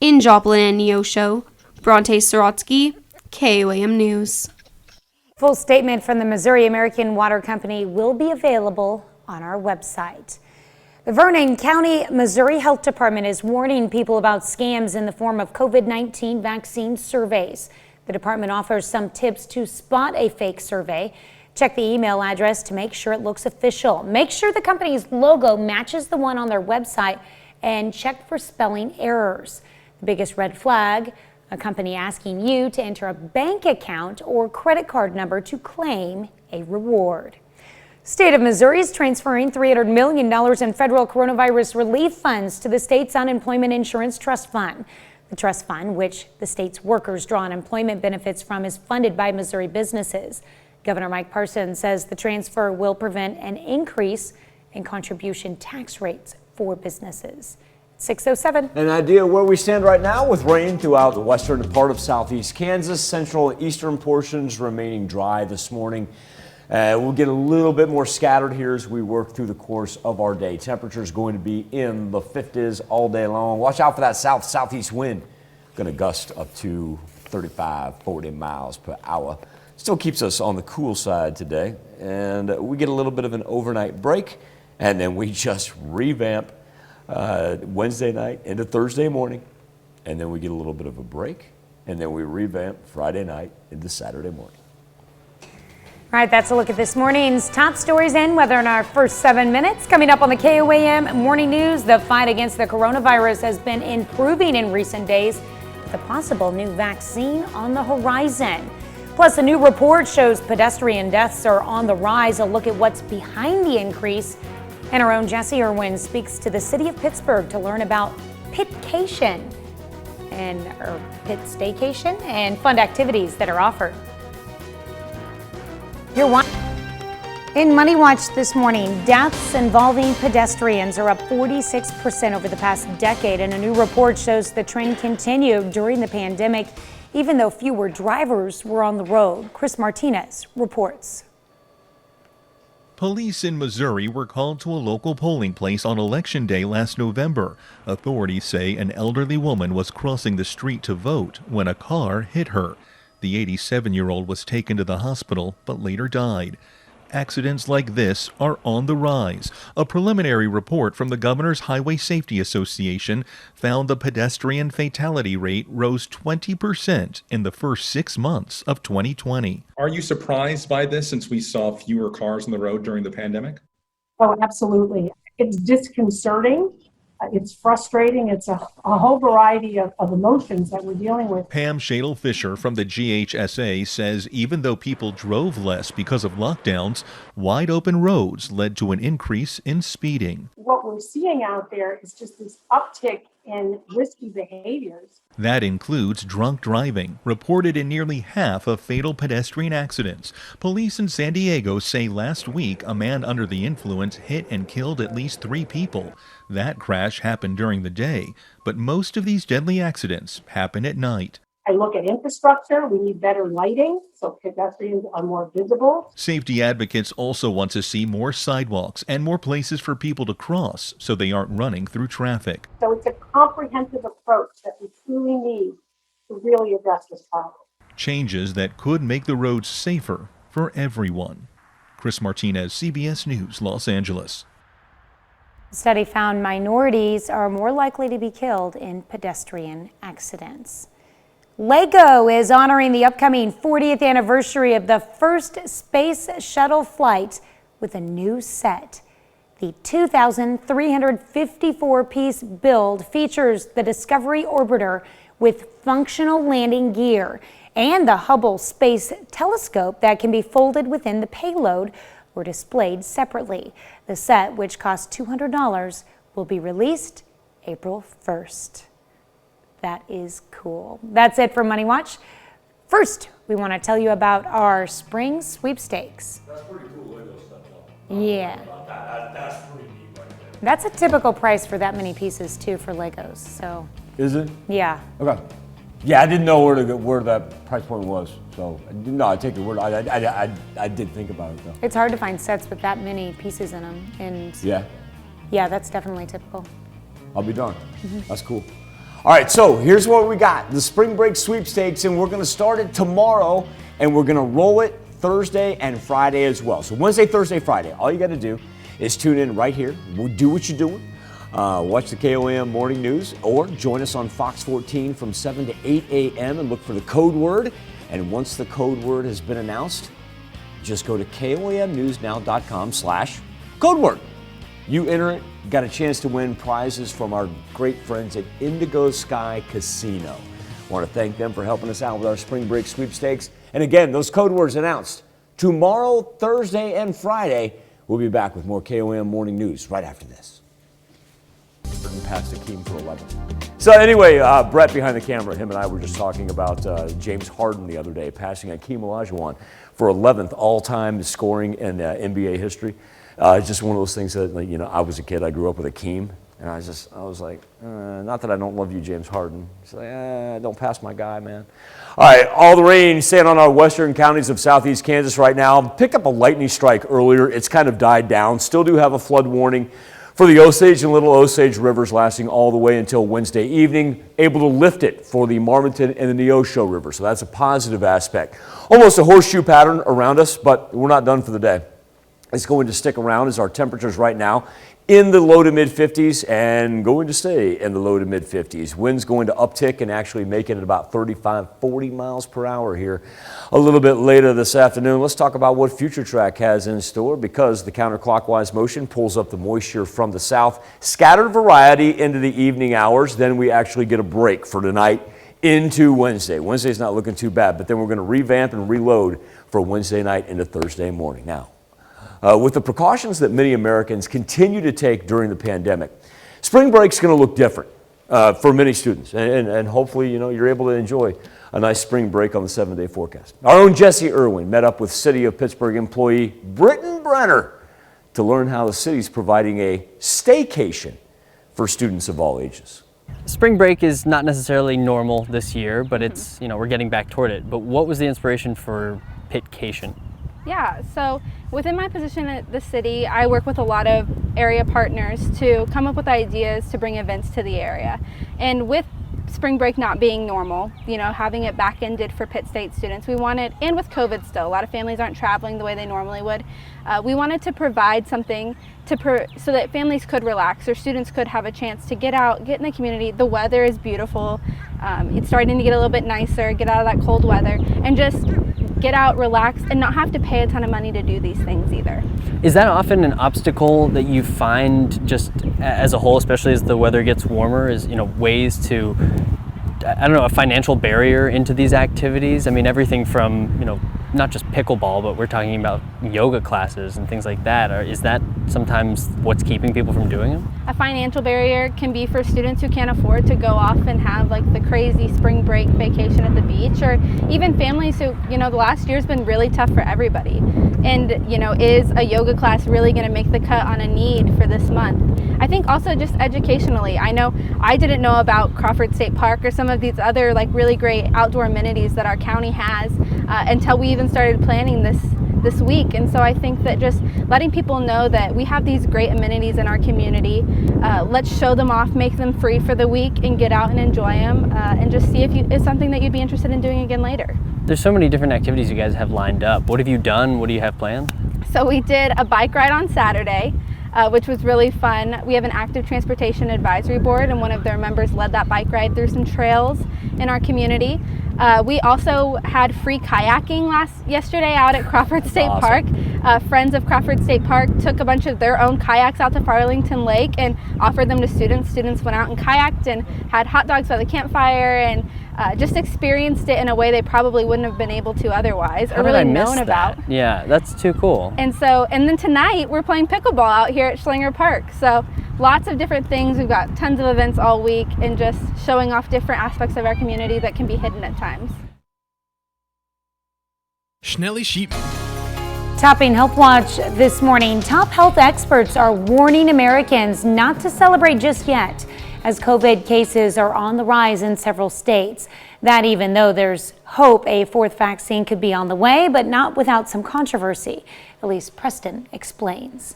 In Joplin and Neosho, Bronte Sorotsky, KOAM News. Full statement from the Missouri American Water Company will be available on our website. The Vernon County, Missouri Health Department is warning people about scams in the form of COVID-19 vaccine surveys. The department offers some tips to spot a fake survey. Check the email address to make sure it looks official. Make sure the company's logo matches the one on their website and check for spelling errors. The biggest red flag, a company asking you to enter a bank account or credit card number to claim a reward. State of Missouri is transferring $300 million in federal coronavirus relief funds to the state's Unemployment Insurance Trust Fund. The trust fund, which the state's workers draw unemployment benefits from, is funded by Missouri businesses. Governor Mike Parson says the transfer will prevent an increase in contribution tax rates for businesses. 6:07. An idea where we stand right now with rain throughout the western part of southeast Kansas, central and eastern portions remaining dry this morning. We'll get a little bit more scattered here as we work through the course of our day. Temperatures going to be in the 50s all day long. Watch out for that southeast wind. Going to gust up to 35, 40 miles per hour. Still keeps us on the cool side today. And we get a little bit of an overnight break. And then we just revamp Wednesday night into Thursday morning. And then we get a little bit of a break. And then we revamp Friday night into Saturday morning. All right, that's a look at this morning's top stories and weather in our first 7 minutes. Coming up on the KOAM Morning News, the fight against the coronavirus has been improving in recent days with a possible new vaccine on the horizon. Plus, a new report shows pedestrian deaths are on the rise. A look at what's behind the increase. And our own Jesse Irwin speaks to the city of Pittsburgh to learn about Pitcation or Pit Staycation and fun activities that are offered. In Money Watch this morning, deaths involving pedestrians are up 46% over the past decade, and a new report shows the trend continued during the pandemic, even though fewer drivers were on the road. Chris Martinez reports. Police in Missouri were called to a local polling place on Election Day last November. Authorities say an elderly woman was crossing the street to vote when a car hit her. The 87-year-old was taken to the hospital but later died. Accidents like this are on the rise. A preliminary report from the Governor's Highway Safety Association found the pedestrian fatality rate rose 20% in the first 6 months of 2020. Are you surprised by this since we saw fewer cars on the road during the pandemic? Oh, absolutely. It's disconcerting It's frustrating. It's a whole variety of emotions that we're dealing with. Pam Shadle-Fisher from the GHSA says even though people drove less because of lockdowns, wide open roads led to an increase in speeding. What we're seeing out there is just this uptick in risky behaviors. That includes drunk driving, reported in nearly half of fatal pedestrian accidents. Police in San Diego say last week a man under the influence hit and killed at least 3 people. That crash happened during the day, but most of these deadly accidents happen at night. I look at infrastructure. We need better lighting so pedestrians are more visible. Safety advocates also want to see more sidewalks and more places for people to cross so they aren't running through traffic. So it's a comprehensive approach that we truly need to really address this problem. Changes that could make the roads safer for everyone. Chris Martinez, CBS News, Los Angeles. The study found minorities are more likely to be killed in pedestrian accidents. LEGO is honoring the upcoming 40th anniversary of the first space shuttle flight with a new set. The 2,354-piece build features the Discovery orbiter with functional landing gear and the Hubble Space Telescope that can be folded within the payload or displayed separately. The set, which costs $200, will be released April 1st. That is cool. That's it for Money Watch. First, we want to tell you about our spring sweepstakes. That's pretty cool Lego stuff, though. Yeah. That's pretty neat right there. That's a typical price for that many pieces too for Legos. So. Is it? Yeah. Okay. Yeah, I didn't know where that price point was, so no, I take your word. I did think about it though. It's hard to find sets with that many pieces in them, and yeah, that's definitely typical. I'll be darned. That's cool. All right, so here's what we got: the spring break sweepstakes, and we're going to start it tomorrow, and we're going to roll it Thursday and Friday as well. So Wednesday, Thursday, Friday. All you got to do is tune in right here. We'll do what you're doing. Watch the KOM morning news or join us on Fox 14 from 7 to 8 a.m. and look for the code word. And once the code word has been announced, just go to komnewsnow.com/code word. You enter it, got a chance to win prizes from our great friends at Indigo Sky Casino. I want to thank them for helping us out with our spring break sweepstakes. And again, those code words announced tomorrow, Thursday, and Friday. We'll be back with more KOM morning news right after this. Past Akeem for 11. So anyway, Brett behind the camera, him and I were just talking about James Harden the other day, passing Akeem Olajuwon for 11th all-time scoring in NBA history. It's just one of those things that, you know, I was a kid, I grew up with Akeem, and I was like, not that I don't love you, James Harden. It's like, don't pass my guy, man. All right, all the rain staying on our western counties of southeast Kansas right now. Picked up a lightning strike earlier. It's kind of died down. Still do have a flood warning for the Osage and Little Osage rivers lasting all the way until Wednesday evening, able to lift it for the Marmonton and the Neosho River. So that's a positive aspect. Almost a horseshoe pattern around us, but we're not done for the day. It's going to stick around as our temperatures right now in the low to mid 50s and going to stay in the low to mid 50s. Winds going to uptick and actually make it at about 35-40 miles per hour here a little bit later this afternoon. Let's talk about what Future Track has in store, because the counterclockwise motion pulls up the moisture from the south. Scattered variety into the evening hours. Then we actually get a break for tonight into Wednesday. Wednesday's not looking too bad, but then we're going to revamp and reload for Wednesday night into Thursday morning. Now, with the precautions that many Americans continue to take during the pandemic, spring break's going to look different for many students, and hopefully, you know, you're able to enjoy a nice spring break on the 7-day forecast. Our own Jesse Irwin met up with City of Pittsburgh employee Britton Brenner to learn how the city's providing a staycation for students of all ages. Spring break is not necessarily normal this year, but it's, you know, we're getting back toward it. But what was the inspiration for Pitcation? Yeah, so within my position at the city, I work with a lot of area partners to come up with ideas to bring events to the area. And with spring break not being normal, you know, having it back-ended for Pitt State students, we wanted, and with COVID still, a lot of families aren't traveling the way they normally would, we wanted to provide something so that families could relax, or students could have a chance to get out, get in the community. The weather is beautiful. It's starting to get a little bit nicer, get out of that cold weather, and just get out, relax, and not have to pay a ton of money to do these things either. Is that often an obstacle that you find just as a whole, especially as the weather gets warmer, is, ways to, I don't know, a financial barrier into these activities? I mean, everything from, not just pickleball, but we're talking about yoga classes and things like that. Is that sometimes what's keeping people from doing them? A financial barrier can be for students who can't afford to go off and have like the crazy spring break vacation at the beach, or even families who, the last year's been really tough for everybody. And, is a yoga class really going to make the cut on a need for this month? I think also just educationally, I know I didn't know about Crawford State Park or some of these other like really great outdoor amenities that our county has until we even started planning this week. And so I think that just letting people know that we have these great amenities in our community, let's show them off, make them free for the week, and get out and enjoy them, and just see if it's something that you'd be interested in doing again later. There's so many different activities you guys have lined up. What have you done? What do you have planned? So we did a bike ride on Saturday, which was really fun. We have an active transportation advisory board, and one of their members led that bike ride through some trails in our community. We also had free kayaking yesterday out at Crawford State Park. Friends of Crawford State Park took a bunch of their own kayaks out to Farlington Lake and offered them to students. Students went out and kayaked and had hot dogs by the campfire and just experienced it in a way they probably wouldn't have been able to otherwise, or really known about. Yeah, that's too cool. And then tonight we're playing pickleball out here at Schlinger Park. So lots of different things. We've got tons of events all week and just showing off different aspects of our community that can be hidden at times. Schnelly Sheep. Topping Health Watch this morning, top health experts are warning Americans not to celebrate just yet, as COVID cases are on the rise in several states. That even though there's hope a fourth vaccine could be on the way, but not without some controversy. Elise Preston explains.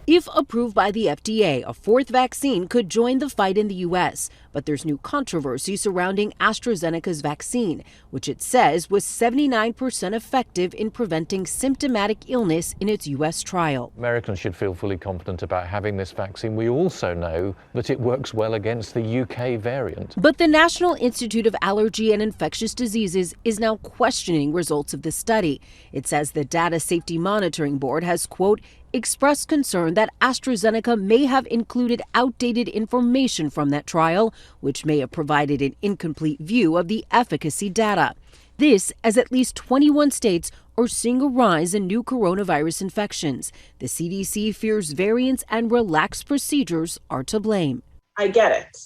If approved by the FDA, a fourth vaccine could join the fight in the U.S., but there's new controversy surrounding AstraZeneca's vaccine, which it says was 79% effective in preventing symptomatic illness in its U.S. trial. Americans should feel fully confident about having this vaccine. We also know that it works well against the UK variant. But the National Institute of Allergy and Infectious Diseases is now questioning results of the study. It says the Data Safety Monitoring Board has, quote, expressed concern that AstraZeneca may have included outdated information from that trial, which may have provided an incomplete view of the efficacy data. This as at least 21 states are seeing a rise in new coronavirus infections. The CDC fears variants and relaxed procedures are to blame. I get it.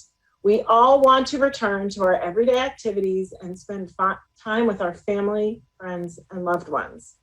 We all want to return to our everyday activities and spend time with our family, friends, and loved ones.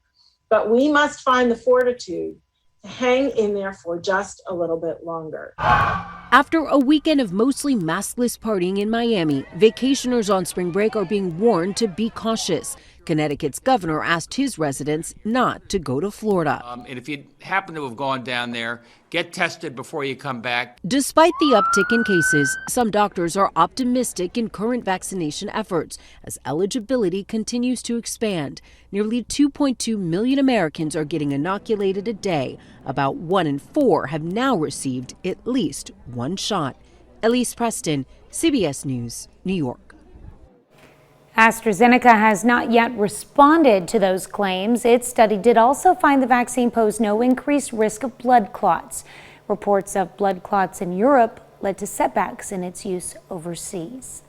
But we must find the fortitude to hang in there for just a little bit longer. After a weekend of mostly maskless partying in Miami, vacationers on spring break are being warned to be cautious. Connecticut's governor asked his residents not to go to Florida. And if you happen to have gone down there, get tested before you come back. Despite the uptick in cases, some doctors are optimistic in current vaccination efforts as eligibility continues to expand. Nearly 2.2 million Americans are getting inoculated a day. About 1 in 4 have now received at least one shot. Elise Preston, CBS News, New York. AstraZeneca has not yet responded to those claims. Its study did also find the vaccine posed no increased risk of blood clots. Reports of blood clots in Europe led to setbacks in its use overseas.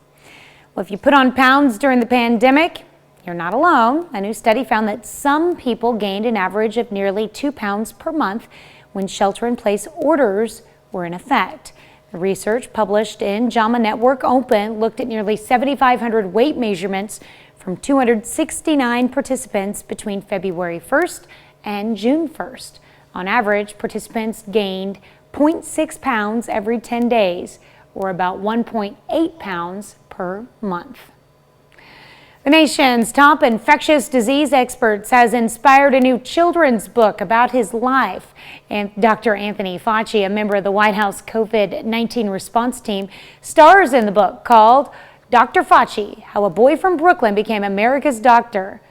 Well, if you put on pounds during the pandemic, you're not alone. A new study found that some people gained an average of nearly 2 pounds per month when shelter-in-place orders were in effect. The research published in JAMA Network Open looked at nearly 7,500 weight measurements from 269 participants between February 1st and June 1st. On average, participants gained 0.6 pounds every 10 days, or about 1.8 pounds per month. The nation's top infectious disease experts has inspired a new children's book about his life. And Dr. Anthony Fauci, a member of the White House COVID-19 response team, stars in the book called Dr. Fauci, How a Boy from Brooklyn Became America's Doctor.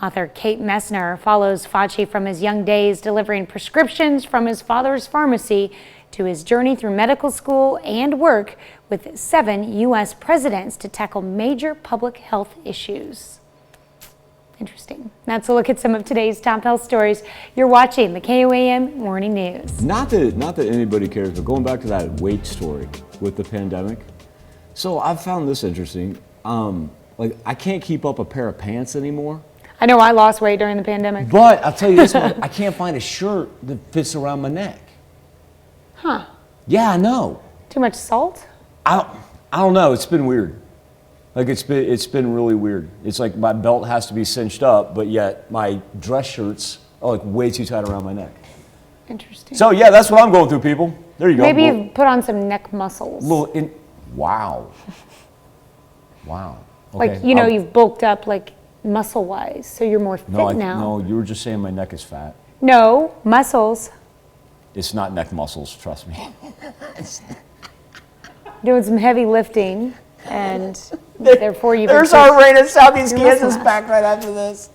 Author Kate Messner follows Fauci from his young days delivering prescriptions from his father's pharmacy to his journey through medical school and work with 7 U.S. presidents to tackle major public health issues. Interesting. That's a look at some of today's top health stories. You're watching the KOAM Morning News. Not that anybody cares, but going back to that weight story with the pandemic. So I've found this interesting. Like, I can't keep up a pair of pants anymore. I know I lost weight during the pandemic. But I'll tell you this one, I can't find a shirt that fits around my neck. Huh. Yeah, I know. Too much salt? I don't know. It's been weird. Like, it's been really weird. It's like my belt has to be cinched up, but yet my dress shirts are like way too tight around my neck. Interesting. So yeah, that's what I'm going through, people. There you go. Maybe you've put on some neck muscles. Wow. Wow. Okay. Like, you've bulked up like muscle-wise, so you're more fit now. No, you were just saying my neck is fat. No, muscles. It's not neck muscles, trust me. Doing some heavy lifting, and therefore you've There's our rain in Southeast Kansas back right after this.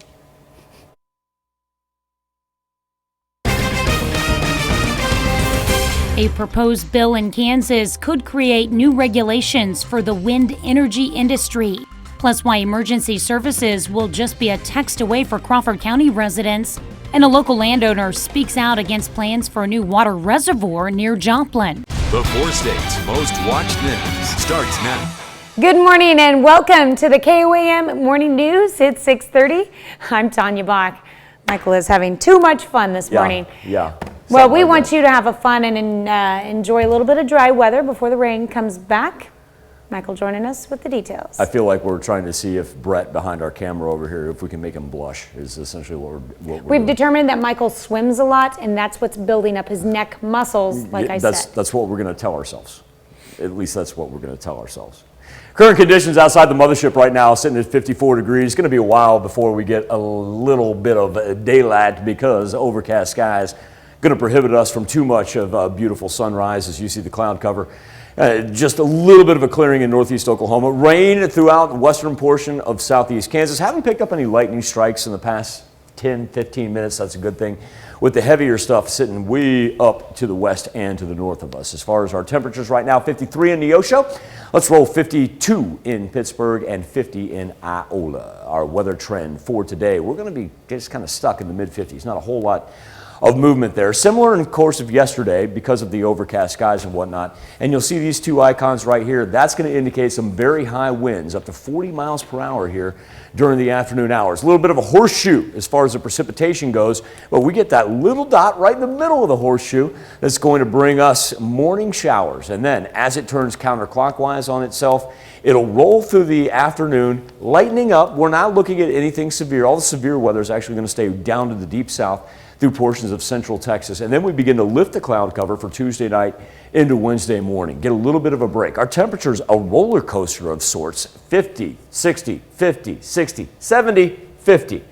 A proposed bill in Kansas could create new regulations for the wind energy industry. Plus, why emergency services will just be a text away for Crawford County residents. And a local landowner speaks out against plans for a new water reservoir near Joplin. The 4 states most watched news starts now. Good morning and welcome to the KOAM Morning News. It's 6:30. I'm Tanya Bach. Michael is having too much fun this morning. Yeah. Well, we want you to have a fun and enjoy a little bit of dry weather before the rain comes back. Michael joining us with the details. I feel like we're trying to see if Brett behind our camera over here, if we can make him blush, is essentially what we're We've doing. determined that Michael swims a lot, and that's what's building up his neck muscles, like I said. That's what we're going to tell ourselves. At least that's what we're going to tell ourselves. Current conditions outside the mothership right now sitting at 54 degrees. It's going to be a while before we get a little bit of daylight because overcast skies going to prohibit us from too much of a beautiful sunrise as you see the cloud cover. Just a little bit of a clearing in northeast Oklahoma. Rain throughout the western portion of southeast Kansas. Haven't picked up any lightning strikes in the past 10, 15 minutes. That's a good thing. With the heavier stuff sitting way up to the west and to the north of us. As far as our temperatures right now, 53 in Neosho. Let's roll 52 in Pittsburgh and 50 in Iola. Our weather trend for today, we're going to be just kind of stuck in the mid-50s. Not a whole lot of movement there. Similar in the course of yesterday because of the overcast skies and whatnot. And you'll see these two icons right here. That's going to indicate some very high winds, up to 40 miles per hour here during the afternoon hours. A little bit of a horseshoe as far as the precipitation goes, but we get that little dot right in the middle of the horseshoe that's going to bring us morning showers. And then as it turns counterclockwise on itself, it'll roll through the afternoon, lightening up. We're not looking at anything severe. All the severe weather is actually going to stay down to the deep south through portions of central Texas. And then we begin to lift the cloud cover for Tuesday night into Wednesday morning. Get a little bit of a break. Our temperature's a roller coaster of sorts. 50, 60, 50, 60, 70, 50.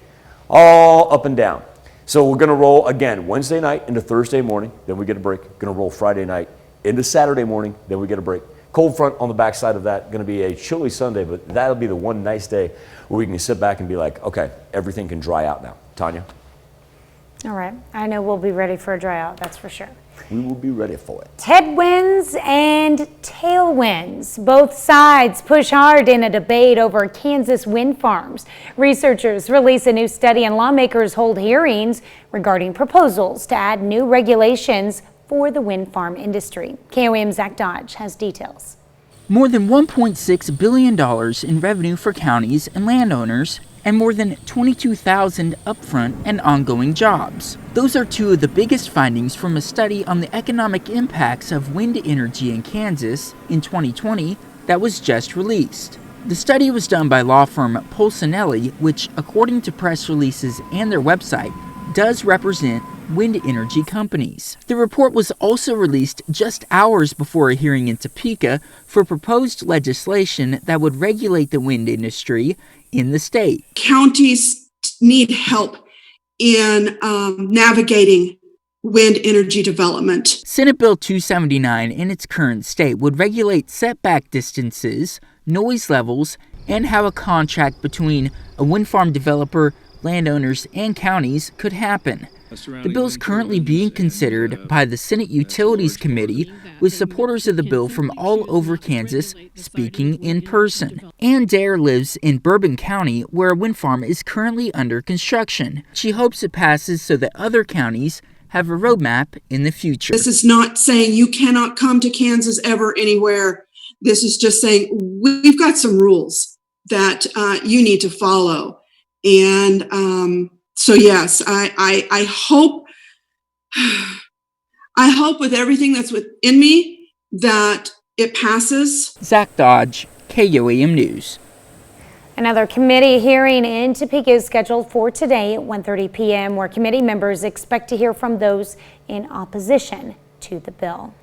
All up and down. So we're going to roll again Wednesday night into Thursday morning. Then we get a break. Going to roll Friday night into Saturday morning. Then we get a break. Cold front on the backside of that. Going to be a chilly Sunday, but that'll be the one nice day where we can sit back and be like, okay, everything can dry out now. Tanya? All right. I know we'll be ready for a dry out, that's for sure. We will be ready for it. Headwinds and tailwinds. Both sides push hard in a debate over Kansas wind farms. Researchers release a new study and lawmakers hold hearings regarding proposals to add new regulations for the wind farm industry. KOAM's Zach Dodge has details. More than $1.6 billion in revenue for counties and landowners, and more than 22,000 upfront and ongoing jobs. Those are two of the biggest findings from a study on the economic impacts of wind energy in Kansas in 2020 that was just released. The study was done by law firm Polsinelli, which, according to press releases and their website, does represent wind energy companies. The report was also released just hours before a hearing in Topeka for proposed legislation that would regulate the wind industry in the state. Counties need help in navigating wind energy development. Senate Bill 279 in its current state would regulate setback distances, noise levels, and how a contract between a wind farm developer, landowners, and counties could happen. The bill's currently being considered by the Senate Utilities Committee, with supporters of the bill from all over Kansas speaking in person. Ann Dare lives in Bourbon County, where a wind farm is currently under construction. She hopes it passes so that other counties have a roadmap in the future. This is not saying you cannot come to Kansas ever anywhere. This is just saying we've got some rules that you need to follow. And so yes, I hope with everything that's within me that it passes. Zach Dodge, KOAM News. Another committee hearing in Topeka is scheduled for today at 1:30 p.m. where committee members expect to hear from those in opposition to the bill.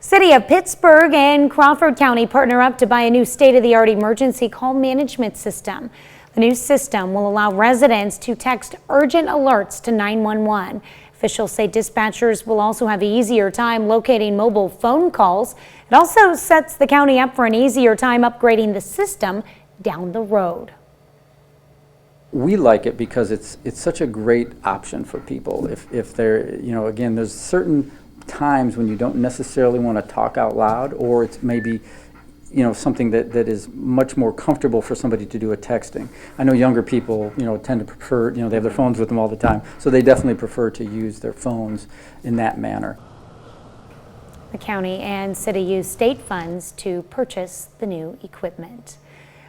City of Pittsburgh and Crawford County partner up to buy a new state-of-the-art emergency call management system. The new system will allow residents to text urgent alerts to 911. Officials say dispatchers will also have an easier time locating mobile phone calls. It also sets the county up for an easier time upgrading the system down the road. We like it because it's such a great option for people. If they're, again, there's certain times when you don't necessarily want to talk out loud, or it's maybe, something that is much more comfortable for somebody to do a texting. I know younger people, tend to prefer, they have their phones with them all the time, so they definitely prefer to use their phones in that manner. The county and city use state funds to purchase the new equipment.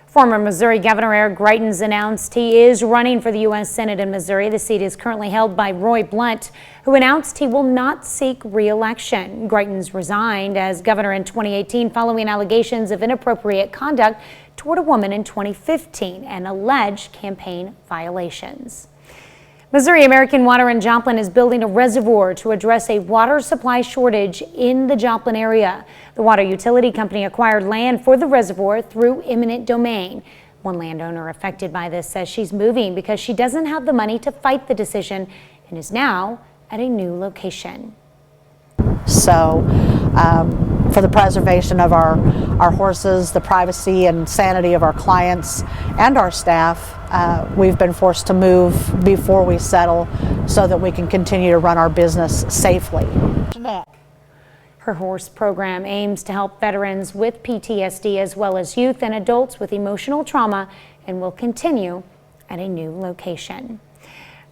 Former Missouri Governor Eric Greitens announced he is running for the U.S. Senate in Missouri. The seat is currently held by Roy Blunt, who announced he will not seek re-election. Greitens resigned as governor in 2018 following allegations of inappropriate conduct toward a woman in 2015 and alleged campaign violations. Missouri American Water in Joplin is building a reservoir to address a water supply shortage in the Joplin area. The water utility company acquired land for the reservoir through eminent domain. One landowner affected by this says she's moving because she doesn't have the money to fight the decision and is now at a new location. So for the preservation of our horses, the privacy and sanity of our clients and our staff, we've been forced to move before we settle so that we can continue to run our business safely. Her horse program aims to help veterans with PTSD as well as youth and adults with emotional trauma and will continue at a new location.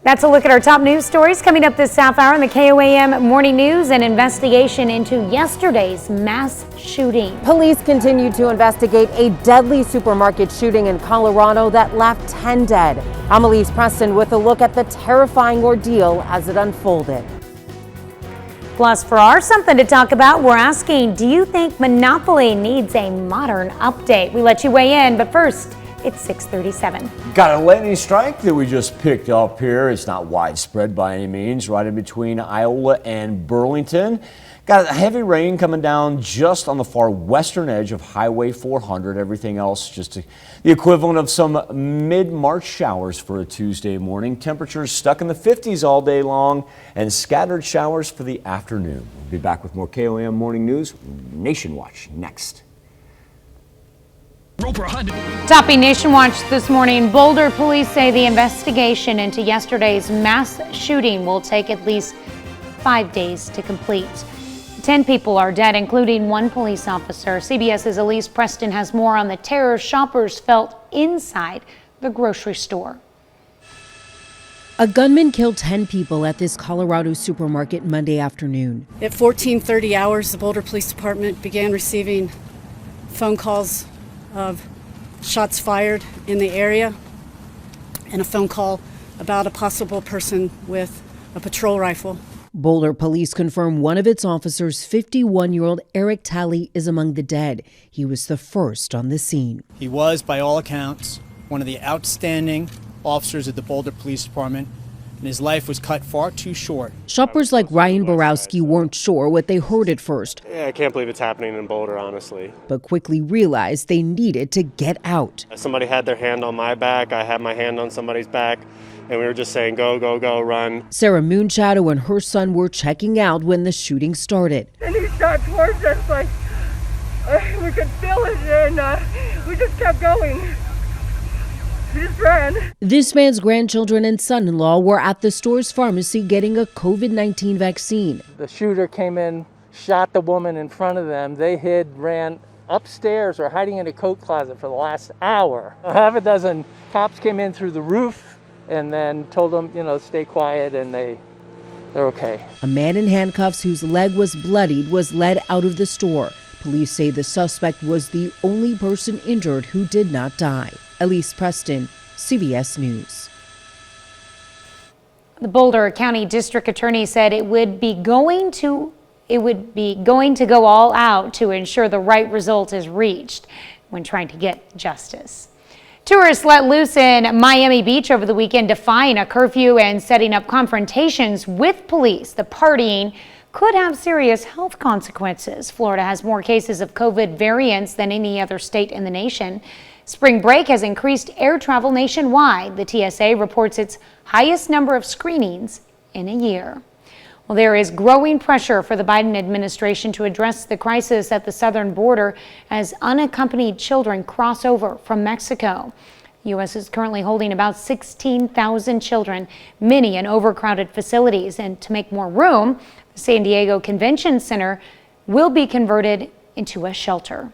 That's a look at our top news stories coming up this half hour in the KOAM Morning News. An investigation into yesterday's mass shooting. Police continue to investigate a deadly supermarket shooting in Colorado that left 10 dead. I'm Elise Preston with a look at the terrifying ordeal as it unfolded. Plus, for our Something to Talk About, we're asking, do you think Monopoly needs a modern update? We let you weigh in, but first, it's 6:37. Got a lightning strike that we just picked up here. It's not widespread by any means, right in between Iowa and Burlington. Got heavy rain coming down just on the far western edge of Highway 400. Everything else just the equivalent of some mid-March showers for a Tuesday morning. Temperatures stuck in the 50s all day long and scattered showers for the afternoon. We'll be back with more KOAM Morning News Nation Watch next. Topping Nation Watch this morning, Boulder police say the investigation into yesterday's mass shooting will take at least 5 days to complete. 10 people are dead, including one police officer. CBS's Elise Preston has more on the terror shoppers felt inside the grocery store. A gunman killed 10 people at this Colorado supermarket Monday afternoon. At 14:30 hours, the Boulder Police Department began receiving phone calls of shots fired in the area and a phone call about a possible person with a patrol rifle. Boulder police confirm one of its officers, 51-year-old Eric Talley, is among the dead. He was the first on the scene. He was, by all accounts, one of the outstanding officers of the Boulder Police Department, and his life was cut far too short. Shoppers like Ryan Borowski weren't sure what they heard at first. Yeah, I can't believe it's happening in Boulder, honestly. But quickly realized they needed to get out. Somebody had their hand on my back, I had my hand on somebody's back, and we were just saying, go, go, go, run. Sarah Moonshadow and her son were checking out when the shooting started. And he shot towards us like we could feel it, and we just kept going. She's ran. This man's grandchildren and son-in-law were at the store's pharmacy getting a COVID-19 vaccine. The shooter came in, shot the woman in front of them. They hid, ran upstairs or hiding in a coat closet for the last hour. Half a dozen cops came in through the roof and then told them, stay quiet, and they're okay. A man in handcuffs whose leg was bloodied was led out of the store. Police say the suspect was the only person injured who did not die. Elise Preston, CBS News. The Boulder County District Attorney said it would be going to go all out to ensure the right result is reached when trying to get justice. Tourists let loose in Miami Beach over the weekend, defying a curfew and setting up confrontations with police. The partying could have serious health consequences. Florida has more cases of COVID variants than any other state in the nation. Spring break has increased air travel nationwide. The TSA reports its highest number of screenings in a year. Well, there is growing pressure for the Biden administration to address the crisis at the southern border as unaccompanied children cross over from Mexico. The U.S. is currently holding about 16,000 children, many in overcrowded facilities. And to make more room, the San Diego Convention Center will be converted into a shelter.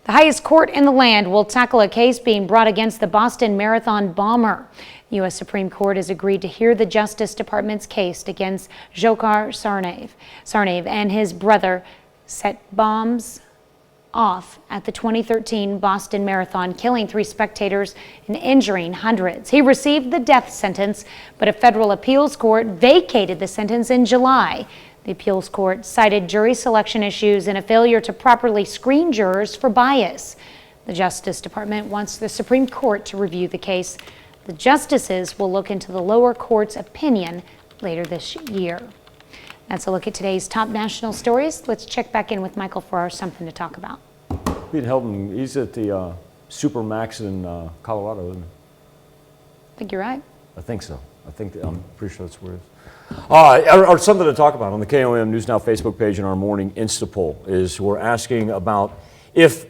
The highest court in the land will tackle a case being brought against the Boston Marathon bomber. The U.S. Supreme Court has agreed to hear the Justice Department's case against Dzhokhar Tsarnaev and his brother set bombs off at the 2013 Boston Marathon, killing 3 spectators and injuring hundreds. He received the death sentence, but a federal appeals court vacated the sentence in July. The appeals court cited jury selection issues and a failure to properly screen jurors for bias. The Justice Department wants the Supreme Court to review the case. The justices will look into the lower court's opinion later this year. That's a look at today's top national stories. Let's check back in with Michael for our Something to Talk About. Pete Helton, he's at the Supermax in Colorado, isn't he? I think you're right. I think so. I'm pretty sure that's where it is. Our Something to Talk About on the KOM News Now Facebook page in our morning Insta poll is we're asking about if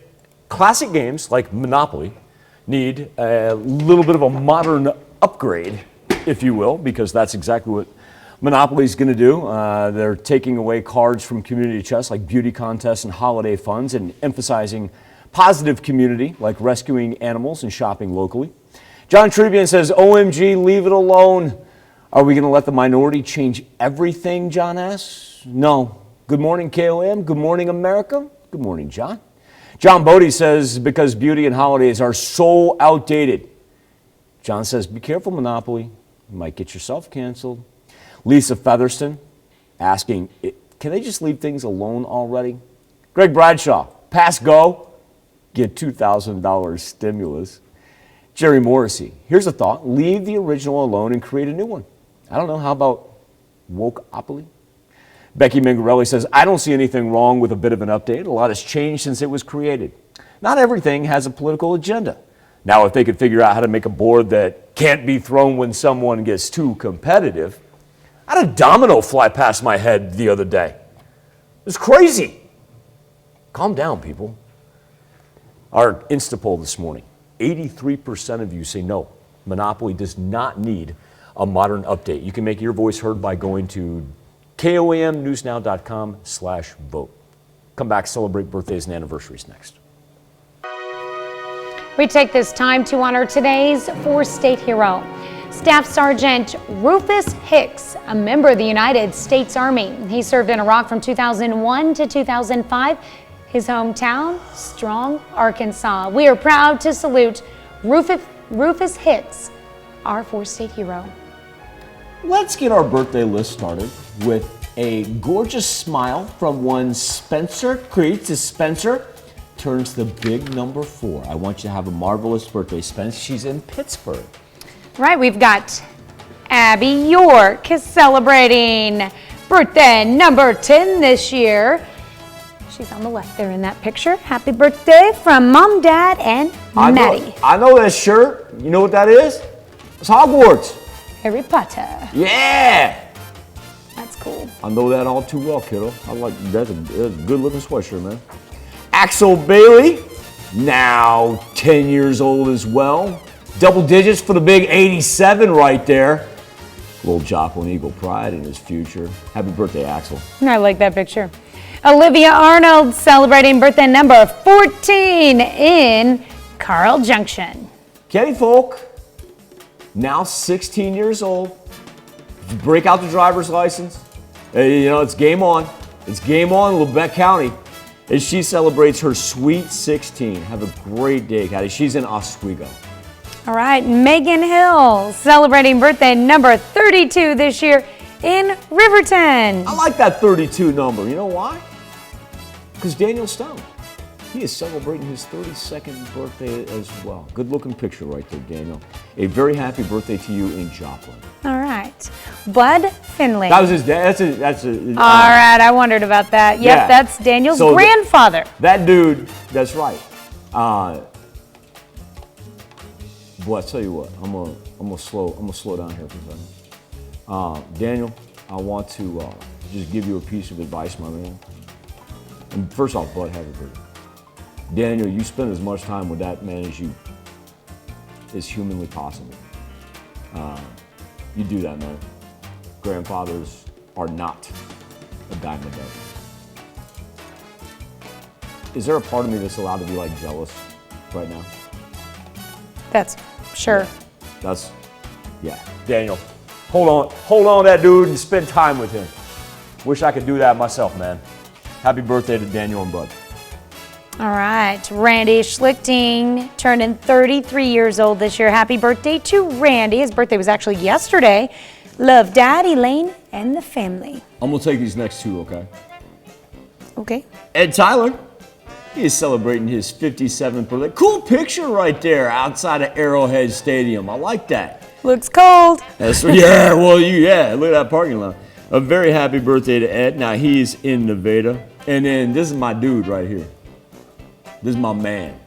classic games like Monopoly need a little bit of a modern upgrade, if you will, because that's exactly what Monopoly's going to do. They're taking away cards from community chests like beauty contests and holiday funds and emphasizing positive community like rescuing animals and shopping locally. John Trebian says, OMG, leave it alone. Are we going to let the minority change everything, John asks? No. Good morning, KOM. Good morning, America. Good morning, John. John Bodie says, because beauty and holidays are so outdated. John says, be careful, Monopoly. You might get yourself canceled. Lisa Featherston asking, can they just leave things alone already? Greg Bradshaw, pass go, get $2,000 stimulus. Jerry Morrissey, here's a thought, leave the original alone and create a new one. I don't know, how about wokeopoly? Becky Mingarelli says, I don't see anything wrong with a bit of an update. A lot has changed since it was created. Not everything has a political agenda. Now, if they could figure out how to make a board that can't be thrown when someone gets too competitive. I had a domino fly past my head the other day. It's crazy. Calm down, people. Our Insta poll this morning, 83% of you say no, Monopoly does not need a modern update. You can make your voice heard by going to KOAMnewsnow.com/vote. Come back, celebrate birthdays and anniversaries next. We take this time to honor today's 4th-state hero, Staff Sergeant Rufus Hicks, a member of the United States Army. He served in Iraq from 2001 to 2005. His hometown, Strong, Arkansas. We are proud to salute Rufus Hicks, our 4th-state hero. Let's get our birthday list started with a gorgeous smile from one Spencer Creeds. Spencer turns the big number 4. I want you to have a marvelous birthday, Spence. She's in Pittsburgh. Right, we've got Abby York celebrating birthday number 10 this year. She's on the left there in that picture. Happy birthday from Mom, Dad, and Maddie. I know that shirt. You know what that is? It's Hogwarts. Harry Potter. Yeah! That's cool. I know that all too well, kiddo. That's a good looking sweatshirt, man. Axel Bailey now 10 years old as well. Double digits for the big 87 right there. Little Joplin Eagle pride in his future. Happy birthday, Axel. I like that picture. Olivia Arnold celebrating birthday number 14 in Carl Junction. Kenny Folk, now 16 years old. Break out the driver's license. It's game on. It's game on, Lubec County. As she celebrates her sweet 16. Have a great day, Patty. She's in Oswego. All right, Megan Hill celebrating birthday number 32 this year in Riverton. I like that 32 number. You know why? Because Daniel Stone, he is celebrating his 32nd birthday as well. Good looking picture right there, Daniel. A very happy birthday to you in Joplin. All right, Bud Finley. That was his dad. All right, I wondered about that. Yep, yeah. That's Daniel's grandfather. That dude, that's right. Boy, I tell you what, I'm gonna slow down here for a second. Daniel, I want to just give you a piece of advice, my man. And first off, Bud, have a birthday. Daniel, you spend as much time with that man as humanly possible. You do that, man. Grandfathers are not a dime a dozen. Is there a part of me that's allowed to be like jealous right now? That's sure. Yeah. Daniel, hold on to that dude and spend time with him. Wish I could do that myself, man. Happy birthday to Daniel and Bud. All right, Randy Schlichting turning 33 years old this year. Happy birthday to Randy. His birthday was actually yesterday. Love Dad, Elaine, and the family. I'm gonna take these next two, okay? Okay. Ed Tyler, he is celebrating his 57th birthday. Cool picture right there outside of Arrowhead Stadium. I like that. Looks cold. That's yeah. Well, look at that parking lot. A very happy birthday to Ed. Now he's in Nevada, and then this is my dude right here. This is my man.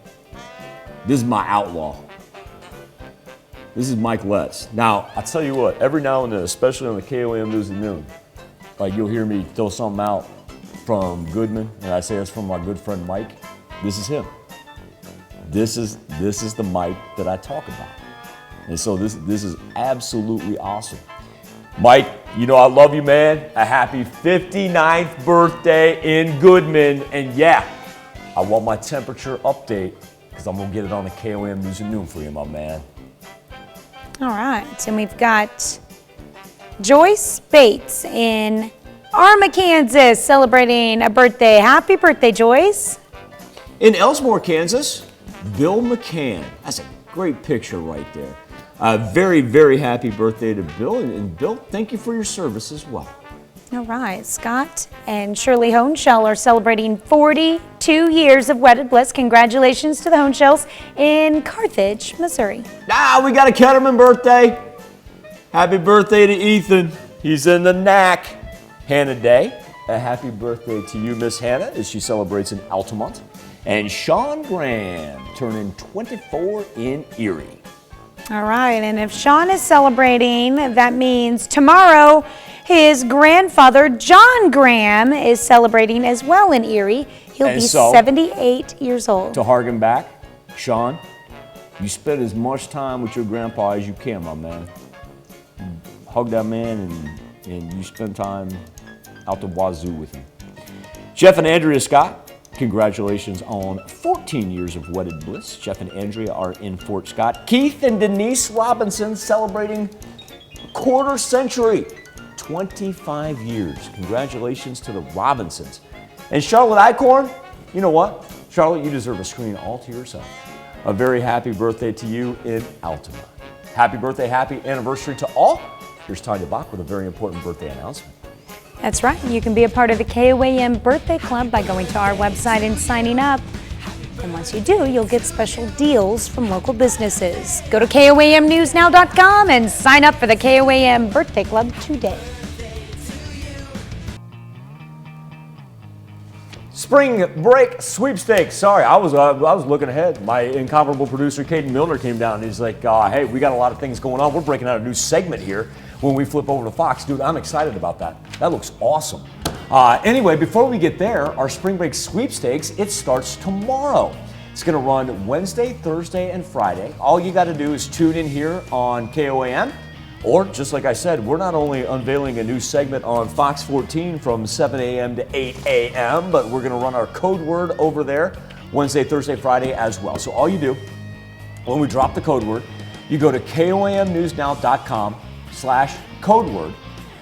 This is my outlaw. This is Mike Letts. Now, I tell you what, every now and then, especially on the KOM News at Noon, like you'll hear me throw something out from Goodman, and I say that's from my good friend Mike. This is him. This is the Mike that I talk about. And so this is absolutely awesome. Mike, you know I love you, man. A happy 59th birthday in Goodman. And yeah, I want my temperature update because I'm going to get it on the KOM News at Noon for you, my man. All right, and we've got Joyce Bates in Arma, Kansas, celebrating a birthday. Happy birthday, Joyce. In Elsmore, Kansas, Bill McCann. That's a great picture right there. Very, very happy birthday to Bill. And Bill, thank you for your service as well. All right, Scott and Shirley Honeshell are celebrating 42 years of wedded bliss. Congratulations to the Honeshells in Carthage, Missouri. We got a Ketterman birthday. Happy birthday to Ethan. He's in the knack. Hannah Day, a happy birthday to you, Miss Hannah, as she celebrates in Altamont. And Sean Graham, turning 24 in Erie. All right, and if Sean is celebrating, that means tomorrow his grandfather, John Graham, is celebrating as well in Erie. He'll be 78 years old. To harken back, Sean, you spend as much time with your grandpa as you can, my man. Hug that man and you spend time out the wazoo with him. Jeff and Andrea Scott, congratulations on 14 years of wedded bliss. Jeff and Andrea are in Fort Scott. Keith and Denise Robinson celebrating a quarter century, 25 years. Congratulations to the Robinsons. And Charlotte Eichhorn, you know what? Charlotte, you deserve a screen all to yourself. A very happy birthday to you in Altamont. Happy birthday, happy anniversary to all. Here's Tanya Bach with a very important birthday announcement. That's right. You can be a part of the KOAM Birthday Club by going to our website and signing up. And once you do, you'll get special deals from local businesses. Go to KOAMnewsnow.com and sign up for the KOAM Birthday Club today. Spring break sweepstakes. Sorry, I was looking ahead. My incomparable producer, Caden Milner, came down and he's like, hey, we got a lot of things going on. We're breaking out a new segment here when we flip over to Fox. Dude, I'm excited about that. That looks awesome. Anyway, before we get there, our spring break sweepstakes, it starts tomorrow. It's going to run Wednesday, Thursday, and Friday. All you got to do is tune in here on KOAM. Or, just like I said, we're not only unveiling a new segment on Fox 14 from 7 a.m. to 8 a.m., but we're going to run our code word over there Wednesday, Thursday, Friday as well. So all you do, when we drop the code word, you go to koamnewsnow.com/code word,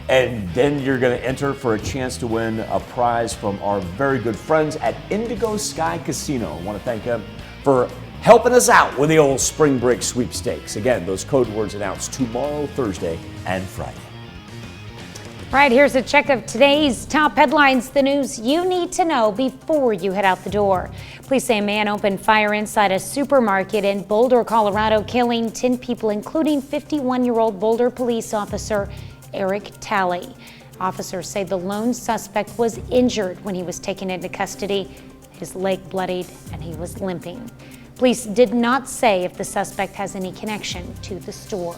and then you're going to enter for a chance to win a prize from our very good friends at Indigo Sky Casino. I want to thank them for helping us out with the old spring break sweepstakes. Again, those code words announced tomorrow, Thursday, and Friday. Right, here's a check of today's top headlines, the news you need to know before you head out the door. Police say a man opened fire inside a supermarket in Boulder, Colorado, killing 10 people, including 51-year-old Boulder police officer Eric Talley. Officers say the lone suspect was injured when he was taken into custody. His leg bloodied and he was limping. Police did not say if the suspect has any connection to the store.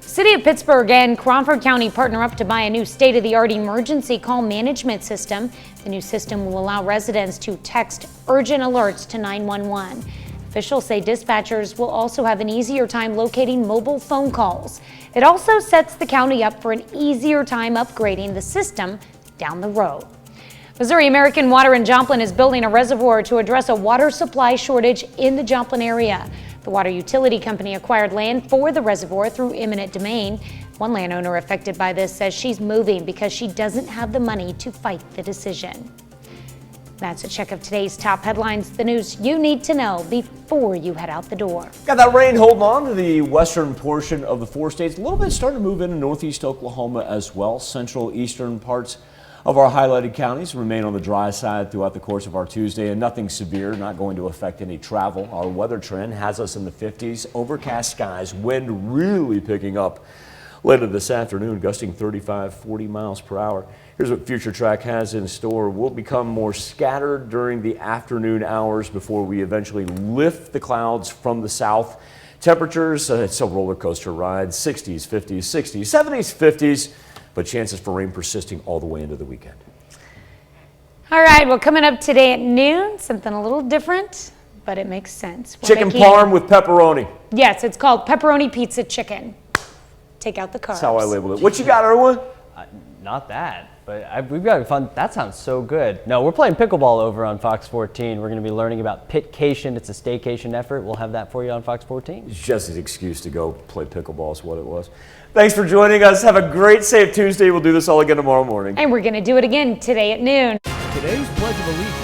The City of Pittsburgh and Crawford County partner up to buy a new state-of-the-art emergency call management system. The new system will allow residents to text urgent alerts to 911. Officials say dispatchers will also have an easier time locating mobile phone calls. It also sets the county up for an easier time upgrading the system down the road. Missouri American Water in Joplin is building a reservoir to address a water supply shortage in the Joplin area. The water utility company acquired land for the reservoir through eminent domain. One landowner affected by this says she's moving because she doesn't have the money to fight the decision. That's a check of today's top headlines, the news you need to know before you head out the door. Got that rain holding on to the western portion of the 4 states. A little bit starting to move into northeast Oklahoma as well. Central eastern parts of our highlighted counties remain on the dry side throughout the course of our Tuesday, and nothing severe, not going to affect any travel. Our weather trend has us in the 50s, overcast skies, wind really picking up later this afternoon, gusting 35-40 miles per hour. Here's what Future Track has in store. We'll become more scattered during the afternoon hours before we eventually lift the clouds from the south. Temperatures, it's a roller coaster ride, 60s, 50s, 60s, 70s, 50s. But chances for rain persisting all the way into the weekend. All right, well, coming up today at noon, something a little different, but it makes sense. Chicken parm with pepperoni. Yes, it's called pepperoni pizza chicken. Take out the carbs. That's how I labeled it. What you got, Erwin? Not that, but we've got fun. That sounds so good. No, we're playing pickleball over on Fox 14. We're going to be learning about Pitcation. It's a staycation effort. We'll have that for you on Fox 14. It's just an excuse to go play pickleball is what it was. Thanks for joining us. Have a great, safe Tuesday. We'll do this all again tomorrow morning. And we're going to do it again today at noon. Today's Pledge of Allegiance.